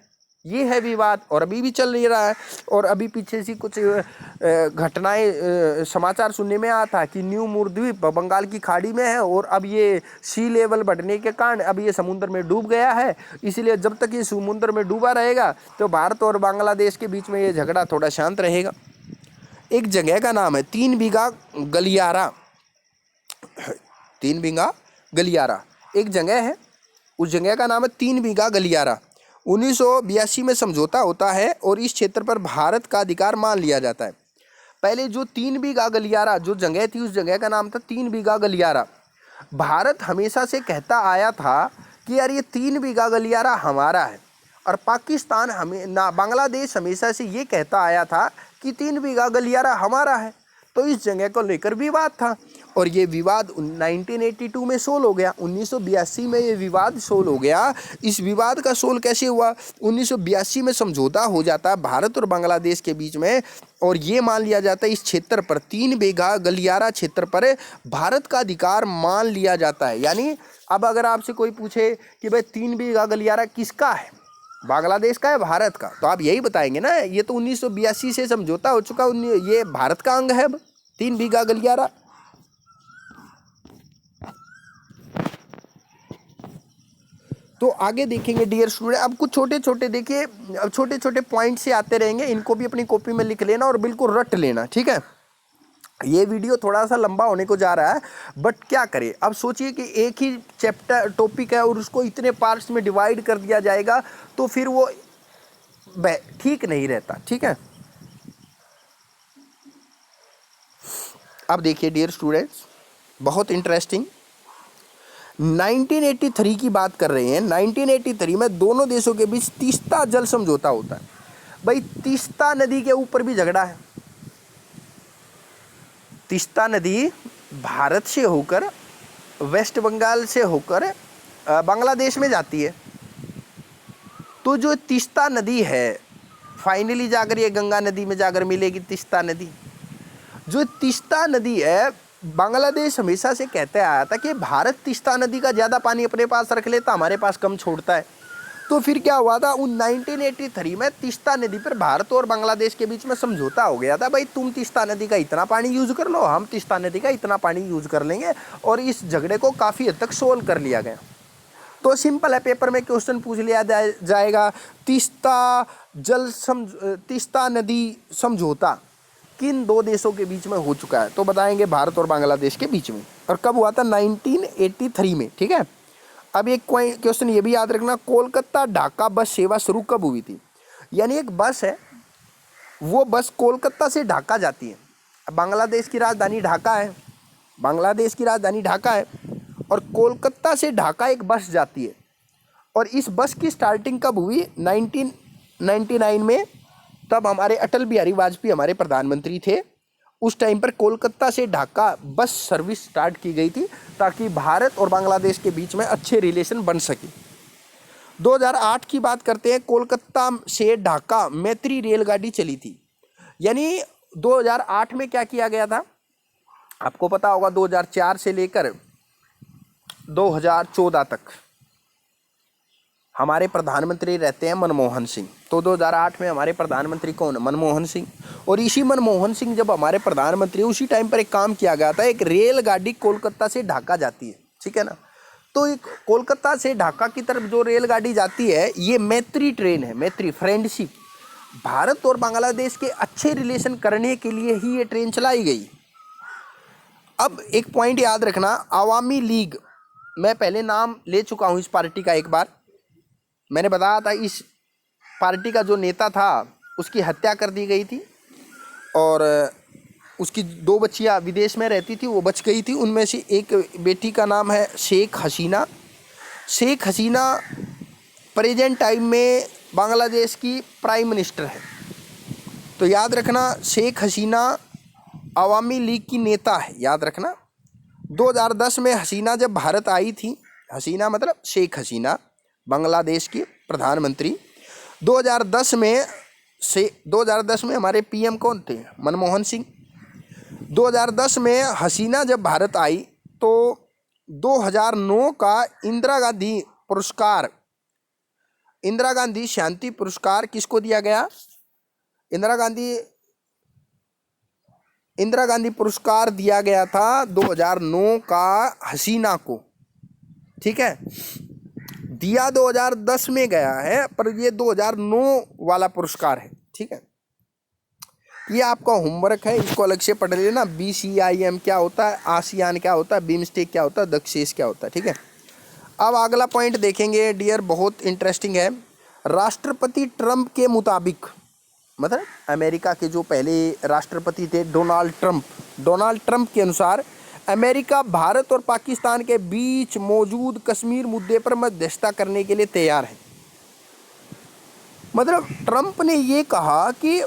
ये है विवाद, और अभी भी चल नहीं रहा है। और अभी पीछे से कुछ घटनाएं समाचार सुनने में आया था कि न्यू मूर द्वीप बंगाल की खाड़ी में है, और अब ये सी लेवल बढ़ने के कारण अब ये समुद्र में डूब गया है। इसलिए जब तक ये समुद्र में डूबा रहेगा तो भारत और बांग्लादेश के बीच में ये झगड़ा थोड़ा शांत रहेगा। एक जगह का नाम है 3 बीघा गलियारा। 3 बीघा गलियारा एक जगह है, उस जगह का नाम है 3 बीघा गलियारा। 1982 में समझौता होता है और इस क्षेत्र पर भारत का अधिकार मान लिया जाता है। पहले जो 3 बीघा गलियारा जो जगह थी, उस जगह का नाम था 3 बीघा गलियारा। भारत हमेशा से कहता आया था कि यार ये 3 बीघा गलियारा हमारा है, और पाकिस्तान हमें ना बांग्लादेश हमेशा से ये कहता आया था कि 3 बीघा गलियारा हमारा है। तो इस जगह को लेकर विवाद था, और ये विवाद 1982 में सोल्व हो गया। 1982 में ये विवाद सोल्व हो गया। इस विवाद का सोल्व कैसे हुआ? 1982 में समझौता हो जाता है भारत और बांग्लादेश के बीच में, और ये मान लिया जाता है इस क्षेत्र पर 3 बीघा गलियारा क्षेत्र पर भारत का अधिकार मान लिया जाता है। यानी अब अगर आपसे कोई पूछे कि भाई 3 बीघा गलियारा किसका है, बांग्लादेश का है भारत का, तो आप यही बताएंगे ना, ये तो 1982 से समझौता हो चुका, ये भारत का अंग है। 3 बीघा गलियारा। तो आगे देखेंगे डियर स्टूडेंट। अब कुछ छोटे छोटे देखिए, अब छोटे छोटे पॉइंट से आते रहेंगे, इनको भी अपनी कॉपी में लिख लेना और बिल्कुल रट लेना, ठीक है। ये वीडियो थोड़ा सा लंबा होने को जा रहा है, बट क्या करें, अब सोचिए कि एक ही चैप्टर टॉपिक है और उसको इतने पार्ट्स में डिवाइड कर दिया जाएगा तो फिर वो ठीक नहीं रहता, ठीक है। अब देखिए डियर स्टूडेंट्स, बहुत इंटरेस्टिंग 1983 की बात कर रहे हैं। 1983 में दोनों देशों के बीच तीस्ता जल समझौता होता है। भाई तीस्ता नदी के ऊपर भी झगड़ा है। तीस्ता नदी भारत से होकर, वेस्ट बंगाल से होकर बांग्लादेश में जाती है। तो जो तीस्ता नदी है, फाइनली जाकर ये गंगा नदी में जाकर मिलेगी तीस्ता नदी। जो तीस्ता नदी है, बांग्लादेश हमेशा से कहते आया था कि भारत तीस्ता नदी का ज़्यादा पानी अपने पास रख लेता, हमारे पास कम छोड़ता है। तो फिर क्या हुआ था, 1983 में तीस्ता नदी पर भारत और बांग्लादेश के बीच में समझौता हो गया था। भाई तुम तीस्ता नदी का इतना पानी यूज़ कर लो, हम तीस्ता नदी का इतना पानी यूज़ कर लेंगे, और इस झगड़े को काफ़ी हद तक सोल्व कर लिया गया। तो सिंपल है, पेपर में क्वेश्चन पूछ लिया जाएगा, तीस्ता नदी समझौता किन 2 देशों के बीच में हो चुका है? तो बताएंगे भारत और बांग्लादेश के बीच में। और कब हुआ था? 1983 में, ठीक है। अब एक क्वेश्चन ये भी याद रखना, कोलकाता ढाका बस सेवा शुरू कब हुई थी? यानी एक बस है, वो बस कोलकाता से ढाका जाती है। अब बांग्लादेश की राजधानी ढाका है, बांग्लादेश की राजधानी ढाका है, और कोलकाता से ढाका एक बस जाती है। और इस बस की स्टार्टिंग कब हुई? 1999 में। तब हमारे अटल बिहारी वाजपेयी हमारे प्रधानमंत्री थे। उस टाइम पर कोलकाता से ढाका बस सर्विस स्टार्ट की गई थी, ताकि भारत और बांग्लादेश के बीच में अच्छे रिलेशन बन सके। 2008 की बात करते हैं, कोलकाता से ढाका मैत्री रेलगाड़ी चली थी। यानी 2008 में क्या किया गया था, आपको पता होगा 2004 से लेकर 2014 तक हमारे प्रधानमंत्री रहते हैं मनमोहन सिंह। तो 2008 में हमारे प्रधानमंत्री कौन है? मनमोहन सिंह। और इसी मनमोहन सिंह जब हमारे प्रधानमंत्री, उसी टाइम पर एक काम किया गया था, एक रेलगाड़ी कोलकाता से ढाका जाती है, ठीक है ना। तो एक कोलकाता से ढाका की तरफ जो रेलगाड़ी जाती है, ये मैत्री ट्रेन है, मैत्री, फ्रेंडशिप। भारत और बांग्लादेश के अच्छे रिलेशन करने के लिए ही ये ट्रेन चलाई गई। अब एक पॉइंट याद रखना, आवामी लीग, मैं पहले नाम ले चुका हूँ इस पार्टी का, एक बार मैंने बताया था। इस पार्टी का जो नेता था उसकी हत्या कर दी गई थी और उसकी 2 बच्चियां विदेश में रहती थी, वो बच गई थी। उनमें से एक बेटी का नाम है शेख हसीना। शेख हसीना प्रेजेंट टाइम में बांग्लादेश की प्राइम मिनिस्टर है। तो याद रखना, शेख हसीना आवामी लीग की नेता है, याद रखना। 2010 में हसीना जब भारत आई थी, हसीना मतलब शेख हसीना, बांग्लादेश की प्रधानमंत्री। 2010 में हमारे पीएम कौन थे? मनमोहन सिंह। 2010 में हसीना जब भारत आई तो 2009 का इंदिरा गांधी शांति पुरस्कार किसको दिया गया? इंदिरा गांधी पुरस्कार दिया गया था 2009 का हसीना को, ठीक है। दिया 2010 में गया है, पर ये 2009 वाला पुरस्कार है, ठीक है। ये आपका होमवर्क है, इसको अलग से पढ़ लेना। BCIM क्या होता है, आसियान क्या होता है, बिम्स्टेक क्या होता है, दक्षेस क्या होता है, ठीक है। अब अगला पॉइंट देखेंगे डियर, बहुत इंटरेस्टिंग है। राष्ट्रपति ट्रंप के मुताबिक, मतलब अमेरिका के जो पहले राष्ट्रपति थे डोनाल्ड ट्रंप के अनुसार अमेरिका भारत और पाकिस्तान के बीच मौजूद कश्मीर मुद्दे पर मध्यस्थता करने के लिए तैयार है। मतलब ट्रंप ने ये कहा कि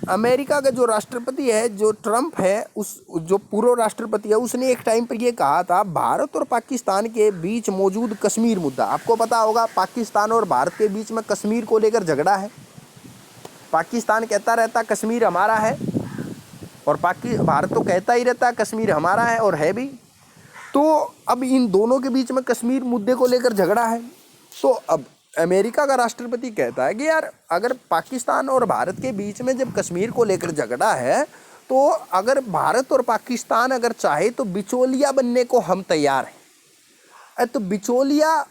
अमेरिका का जो राष्ट्रपति है, जो ट्रंप है, उस जो पूर्व राष्ट्रपति है, उसने एक टाइम पर ये कहा था भारत और पाकिस्तान के बीच मौजूद कश्मीर मुद्दा। आपको पता होगा पाकिस्तान और भारत के बीच में कश्मीर को लेकर झगड़ा है। पाकिस्तान कहता रहता कश्मीर हमारा है और भारत तो कहता ही रहता कश्मीर हमारा है, और है भी। तो अब इन दोनों के बीच में कश्मीर मुद्दे को लेकर झगड़ा है। तो अब अमेरिका का राष्ट्रपति कहता है कि यार अगर पाकिस्तान और भारत के बीच में जब कश्मीर को लेकर झगड़ा है, तो अगर भारत और पाकिस्तान अगर चाहे तो बिचौलिया बनने को हम तैयार हैं। तो बिचौलिया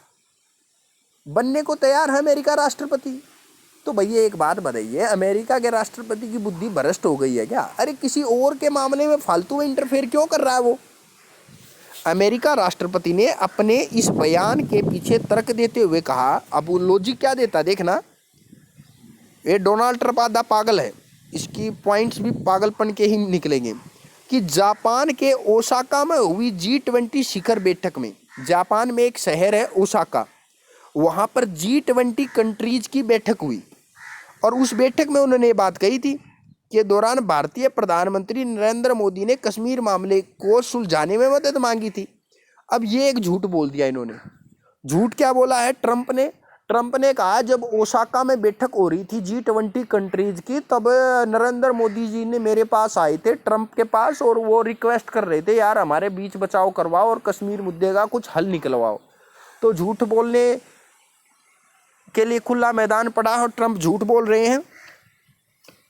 बनने को तैयार है अमेरिका राष्ट्रपति। तो भैया एक बात बताइए, अमेरिका के राष्ट्रपति की बुद्धि भ्रष्ट हो गई है क्या? अरे किसी और के मामले में फालतू में इंटरफेयर क्यों कर रहा है वो? अमेरिका राष्ट्रपति ने अपने इस बयान के पीछे तर्क देते हुए कहा, अब वो लॉजिक क्या देता देखना। ये डोनाल्ड ट्रंप आधा पागल है, इसकी पॉइंट्स भी पागलपन के ही निकलेंगे। कि जापान के ओसाका में हुई G20 शिखर बैठक में, जापान में एक शहर है ओसाका, वहाँ पर G20 कंट्रीज की बैठक हुई और उस बैठक में उन्होंने ये बात कही थी के दौरान भारतीय प्रधानमंत्री नरेंद्र मोदी ने कश्मीर मामले को सुलझाने में मदद मांगी थी। अब ये एक झूठ बोल दिया इन्होंने। झूठ क्या बोला है ट्रंप ने कहा जब ओसाका में बैठक हो रही थी G20 कंट्रीज की, तब नरेंद्र मोदी जी ने मेरे पास आए थे, ट्रंप के पास, और वो रिक्वेस्ट कर रहे थे यार हमारे बीच बचाव करवाओ और कश्मीर मुद्दे का कुछ हल निकलवाओ। तो झूठ बोलने के लिए खुला मैदान पड़ा है और ट्रंप झूठ बोल रहे हैं।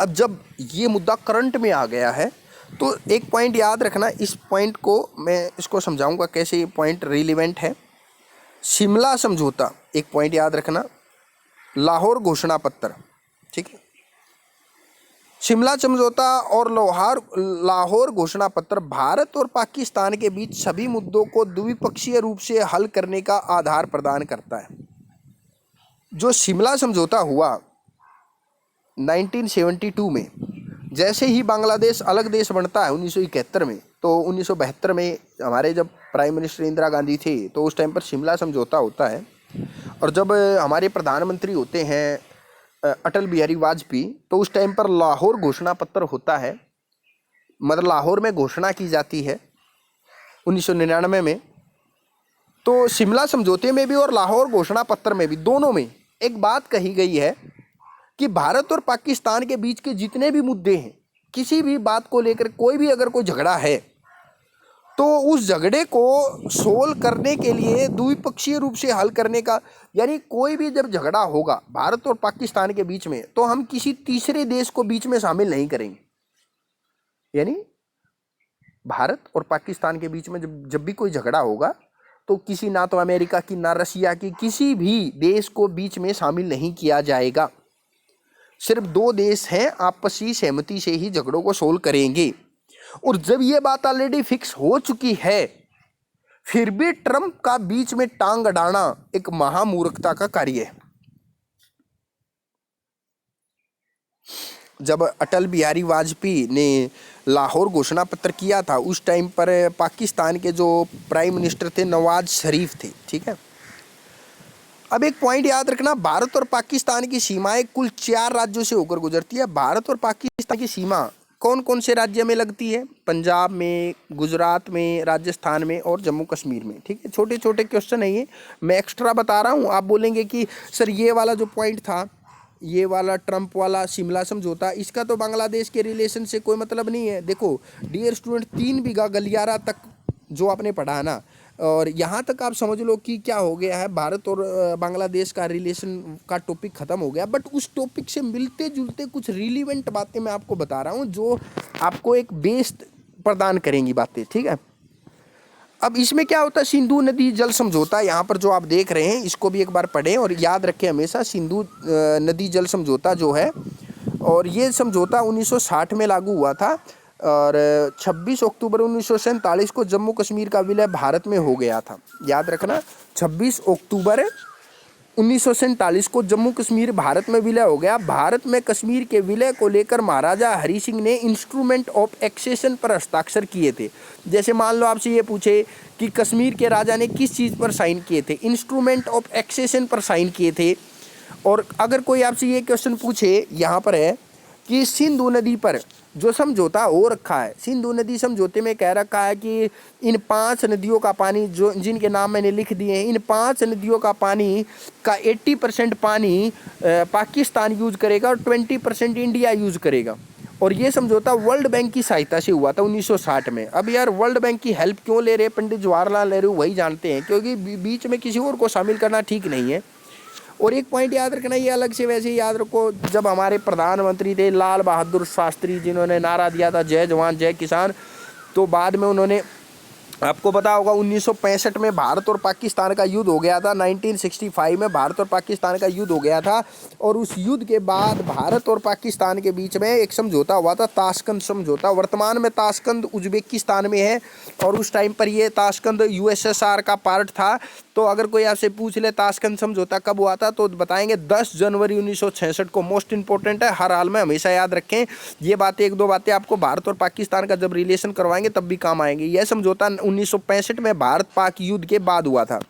अब जब ये मुद्दा करंट में आ गया है तो एक पॉइंट याद रखना, इस पॉइंट को मैं इसको समझाऊंगा कैसे ये पॉइंट रिलेवेंट है। शिमला समझौता, एक पॉइंट याद रखना, लाहौर घोषणा पत्र, ठीक है। शिमला समझौता और लाहौर घोषणा पत्र भारत और पाकिस्तान के बीच सभी मुद्दों को द्विपक्षीय रूप से हल करने का आधार प्रदान करता है। जो शिमला समझौता हुआ 1972 में, जैसे ही बांग्लादेश अलग देश बनता है 1971 में, तो 1972 में हमारे जब प्राइम मिनिस्टर इंदिरा गांधी थे तो उस टाइम पर शिमला समझौता होता है। और जब हमारे प्रधानमंत्री होते हैं अटल बिहारी वाजपेयी, तो उस टाइम पर लाहौर घोषणा पत्र होता है, मतलब लाहौर में घोषणा की जाती है 1999 में। तो शिमला समझौते में भी और लाहौर घोषणा पत्र में भी, दोनों में एक बात कही गई है कि भारत और पाकिस्तान के बीच के जितने भी मुद्दे हैं, किसी भी बात को लेकर कोई भी अगर कोई झगड़ा है, तो उस झगड़े को सोल्व करने के लिए द्विपक्षीय रूप से हल करने का, यानी कोई भी जब झगड़ा होगा भारत और पाकिस्तान के बीच में, तो हम किसी तीसरे देश को बीच में शामिल नहीं करेंगे। यानी भारत और पाकिस्तान के बीच में जब भी कोई झगड़ा होगा तो किसी, ना तो अमेरिका की ना रशिया की, किसी भी देश को बीच में शामिल नहीं किया जाएगा। सिर्फ दो देश हैं, आपसी सहमति से ही झगड़ों को सोल्व करेंगे। और जब ये बात ऑलरेडी फिक्स हो चुकी है, फिर भी ट्रंप का बीच में टांग अड़ाना एक महामूर्खता का कार्य है। जब अटल बिहारी वाजपेयी ने लाहौर घोषणा पत्र किया था, उस टाइम पर पाकिस्तान के जो प्राइम मिनिस्टर थे नवाज शरीफ थे, ठीक है। अब एक पॉइंट याद रखना, भारत और पाकिस्तान की सीमाएं कुल 4 राज्यों से होकर गुजरती है। भारत और पाकिस्तान की सीमा कौन कौन से राज्य में लगती है? पंजाब में, गुजरात में, राजस्थान में और जम्मू कश्मीर में, ठीक है। छोटे छोटे क्वेश्चन है ये, मैं एक्स्ट्रा बता रहा हूँ। आप बोलेंगे कि सर ये वाला जो पॉइंट था, ये वाला ट्रंप वाला शिमला समझौता, इसका तो बांग्लादेश के रिलेशन से कोई मतलब नहीं है। देखो डियर स्टूडेंट, 3 बीघा गलियारा तक जो आपने पढ़ा है ना, और यहाँ तक आप समझ लो कि क्या हो गया है, भारत और बांग्लादेश का रिलेशन का टॉपिक ख़त्म हो गया। बट उस टॉपिक से मिलते जुलते कुछ रिलीवेंट बातें मैं आपको बता रहा हूँ जो आपको एक बेस प्रदान करेंगी बातें, ठीक है। अब इसमें क्या होता है, सिंधु नदी जल समझौता, यहाँ पर जो आप देख रहे हैं इसको भी एक बार पढ़ें और याद रखें हमेशा, सिंधु नदी जल समझौता जो है, और ये समझौता 1960 में लागू हुआ था और 26 अक्टूबर 1947 को जम्मू कश्मीर का विलय भारत में हो गया था। याद रखना, 26 अक्टूबर 1947 को जम्मू कश्मीर भारत में विलय हो गया। भारत में कश्मीर के विलय को लेकर महाराजा हरि सिंह ने इंस्ट्रूमेंट ऑफ एक्सेशन पर हस्ताक्षर किए थे। जैसे मान लो आपसे ये पूछे कि कश्मीर के राजा ने किस चीज़ पर साइन किए थे, इंस्ट्रूमेंट ऑफ एक्सेशन पर साइन किए थे। और अगर कोई आपसे ये क्वेश्चन पूछे, यहाँ पर है कि सिंधु नदी पर जो समझौता हो रखा है, सिंधु नदी समझौते में कह रखा है कि इन 5 नदियों का पानी, जो जिनके नाम मैंने लिख दिए हैं, इन 5 नदियों का पानी का 80% पानी पाकिस्तान यूज करेगा और 20% इंडिया यूज करेगा। और ये समझौता वर्ल्ड बैंक की सहायता से हुआ था 1960 में। अब यार वर्ल्ड बैंक की हेल्प क्यों ले रहे पंडित जवाहरलाल नेहरू, वही जानते हैं, क्योंकि बीच में किसी और को शामिल करना ठीक नहीं है। और एक पॉइंट याद रखना, ये अलग से वैसे याद रखो, जब हमारे प्रधानमंत्री थे लाल बहादुर शास्त्री, जिन्होंने नारा दिया था जय जवान जय किसान, तो बाद में उन्होंने, आपको पता होगा 1965 में भारत और पाकिस्तान का युद्ध हो गया था। 1965 में भारत और पाकिस्तान का युद्ध हो गया था और उस युद्ध के बाद भारत और पाकिस्तान के बीच में एक समझौता हुआ था, ताशकंद समझौता। वर्तमान में ताशकंद उज्बेकिस्तान में है और उस टाइम पर ये ताशकंद यूएसएसआर का पार्ट था। तो अगर कोई आपसे पूछ ले ताशकंद समझौता कब हुआ था, तो बताएंगे 10 जनवरी 1966 को। मोस्ट इंपॉर्टेंट है, हर हाल में हमेशा याद रखें ये बातें। 1-2 बातें आपको भारत और पाकिस्तान का जब रिलेशन करवाएंगे तब भी काम आएंगे। यह समझौता 1965 में भारत पाक युद्ध के बाद हुआ था।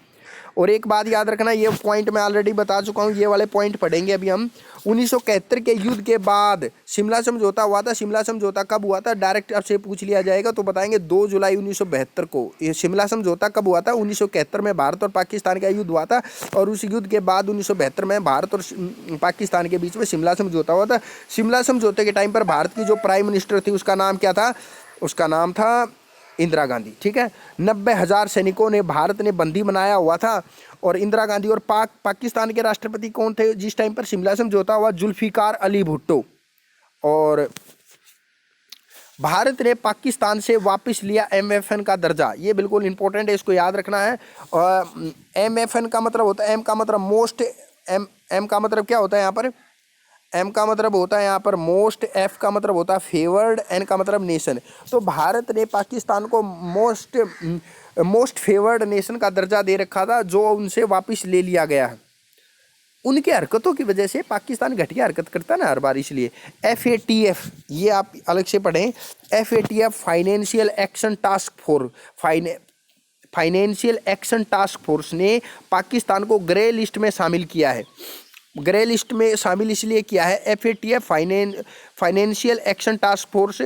और एक बात याद रखना, ये पॉइंट मैं ऑलरेडी बता चुका हूँ, ये वाले पॉइंट पढ़ेंगे अभी हम। 1971 के युद्ध के बाद शिमला समझौता हुआ था। शिमला समझौता कब हुआ था, डायरेक्ट आपसे पूछ लिया जाएगा तो बताएंगे 2 जुलाई 1972 को। ये शिमला समझौता कब हुआ था, 1971 में भारत और पाकिस्तान का युद्ध हुआ था और उस युद्ध के बाद 1972 में भारत और पाकिस्तान के बीच में शिमला समझौता हुआ था। शिमला समझौते के टाइम पर भारत की जो प्राइम मिनिस्टर थी उसका नाम क्या था, उसका नाम था इंदिरा गांधी, ठीक है। 90,000 सैनिकों ने भारत ने बंदी बनाया हुआ था। और इंदिरा गांधी और पाकिस्तान के राष्ट्रपति कौन थे जिस टाइम पर शिमला समझौता हुआ, जुल्फिकार अली भुट्टो। और भारत ने पाकिस्तान से वापस लिया MFN का दर्जा, ये बिल्कुल इंपॉर्टेंट है, इसको याद रखना है। और MFN का मतलब होता है, M का मतलब मोस्ट, M का मतलब क्या होता है यहाँ पर, M का मतलब होता है यहाँ पर मोस्ट, F का मतलब होता है फेवर्ड, N का मतलब नेशन। तो भारत ने पाकिस्तान को मोस्ट फेवर्ड नेशन का दर्जा दे रखा था, जो उनसे वापस ले लिया गया है। उनकी हरकतों की वजह से पाकिस्तान घटिया हरकत करता ना हर बार, इसलिए FATF, ये आप अलग से पढ़ें, FATF financial action task force, financial action task force ने पाकिस्तान को ग्रे लिस्ट में शामिल किया है। ग्रे लिस्ट में शामिल इसलिए किया है FATF financial action task force,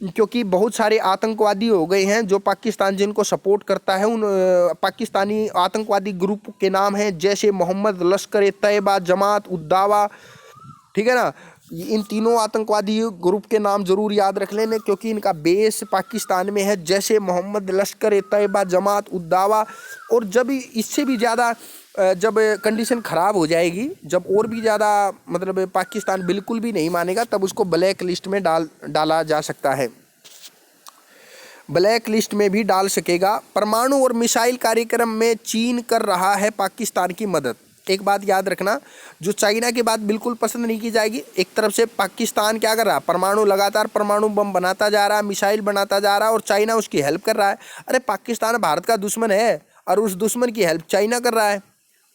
क्योंकि बहुत सारे आतंकवादी हो गए हैं जो पाकिस्तान जिनको सपोर्ट करता है। उन पाकिस्तानी आतंकवादी ग्रुप के नाम हैं जैसे मोहम्मद, लश्कर ए तैयबा, जमात उद दावा, ठीक है ना। इन तीनों आतंकवादी ग्रुप के नाम जरूर याद रख लेने, क्योंकि इनका बेस पाकिस्तान में है। जैसे मोहम्मद, लश्कर ए तैयबा, जमात उद दावा। और जब इससे भी ज़्यादा जब कंडीशन ख़राब हो जाएगी, जब और भी ज़्यादा मतलब पाकिस्तान बिल्कुल भी नहीं मानेगा, तब उसको ब्लैक लिस्ट में डाला जा सकता है, ब्लैक लिस्ट में भी डाल सकेगा। परमाणु और मिसाइल कार्यक्रम में चीन कर रहा है पाकिस्तान की मदद। एक बात याद रखना, जो चाइना की बात बिल्कुल पसंद नहीं की जाएगी। एक तरफ से पाकिस्तान क्या कर रहा है, परमाणु लगातार परमाणु बम बनाता जा रहा है, मिसाइल बनाता जा रहा है, और चाइना उसकी हेल्प कर रहा है। अरे पाकिस्तान भारत का दुश्मन है, और उस दुश्मन की हेल्प चाइना कर रहा है,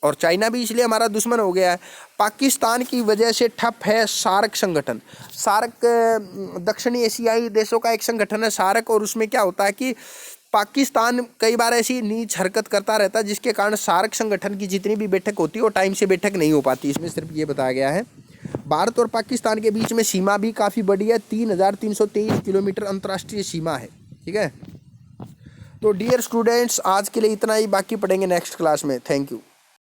और चाइना भी इसलिए हमारा दुश्मन हो गया है। पाकिस्तान की वजह से ठप है सार्क संगठन। सार्क दक्षिणी एशियाई देशों का एक संगठन है सार्क, और उसमें क्या होता है कि पाकिस्तान कई बार ऐसी नीच हरकत करता रहता है, जिसके कारण सार्क संगठन की जितनी भी बैठक होती है वो टाइम से बैठक नहीं हो पाती। इसमें सिर्फ ये बताया गया है। भारत और पाकिस्तान के बीच में सीमा भी काफ़ी बड़ी है, 3323 किलोमीटर अंतर्राष्ट्रीय सीमा है। ठीक है, तो डियर स्टूडेंट्स, आज के लिए इतना ही, बाकी पढ़ेंगे नेक्स्ट क्लास में। Thank you.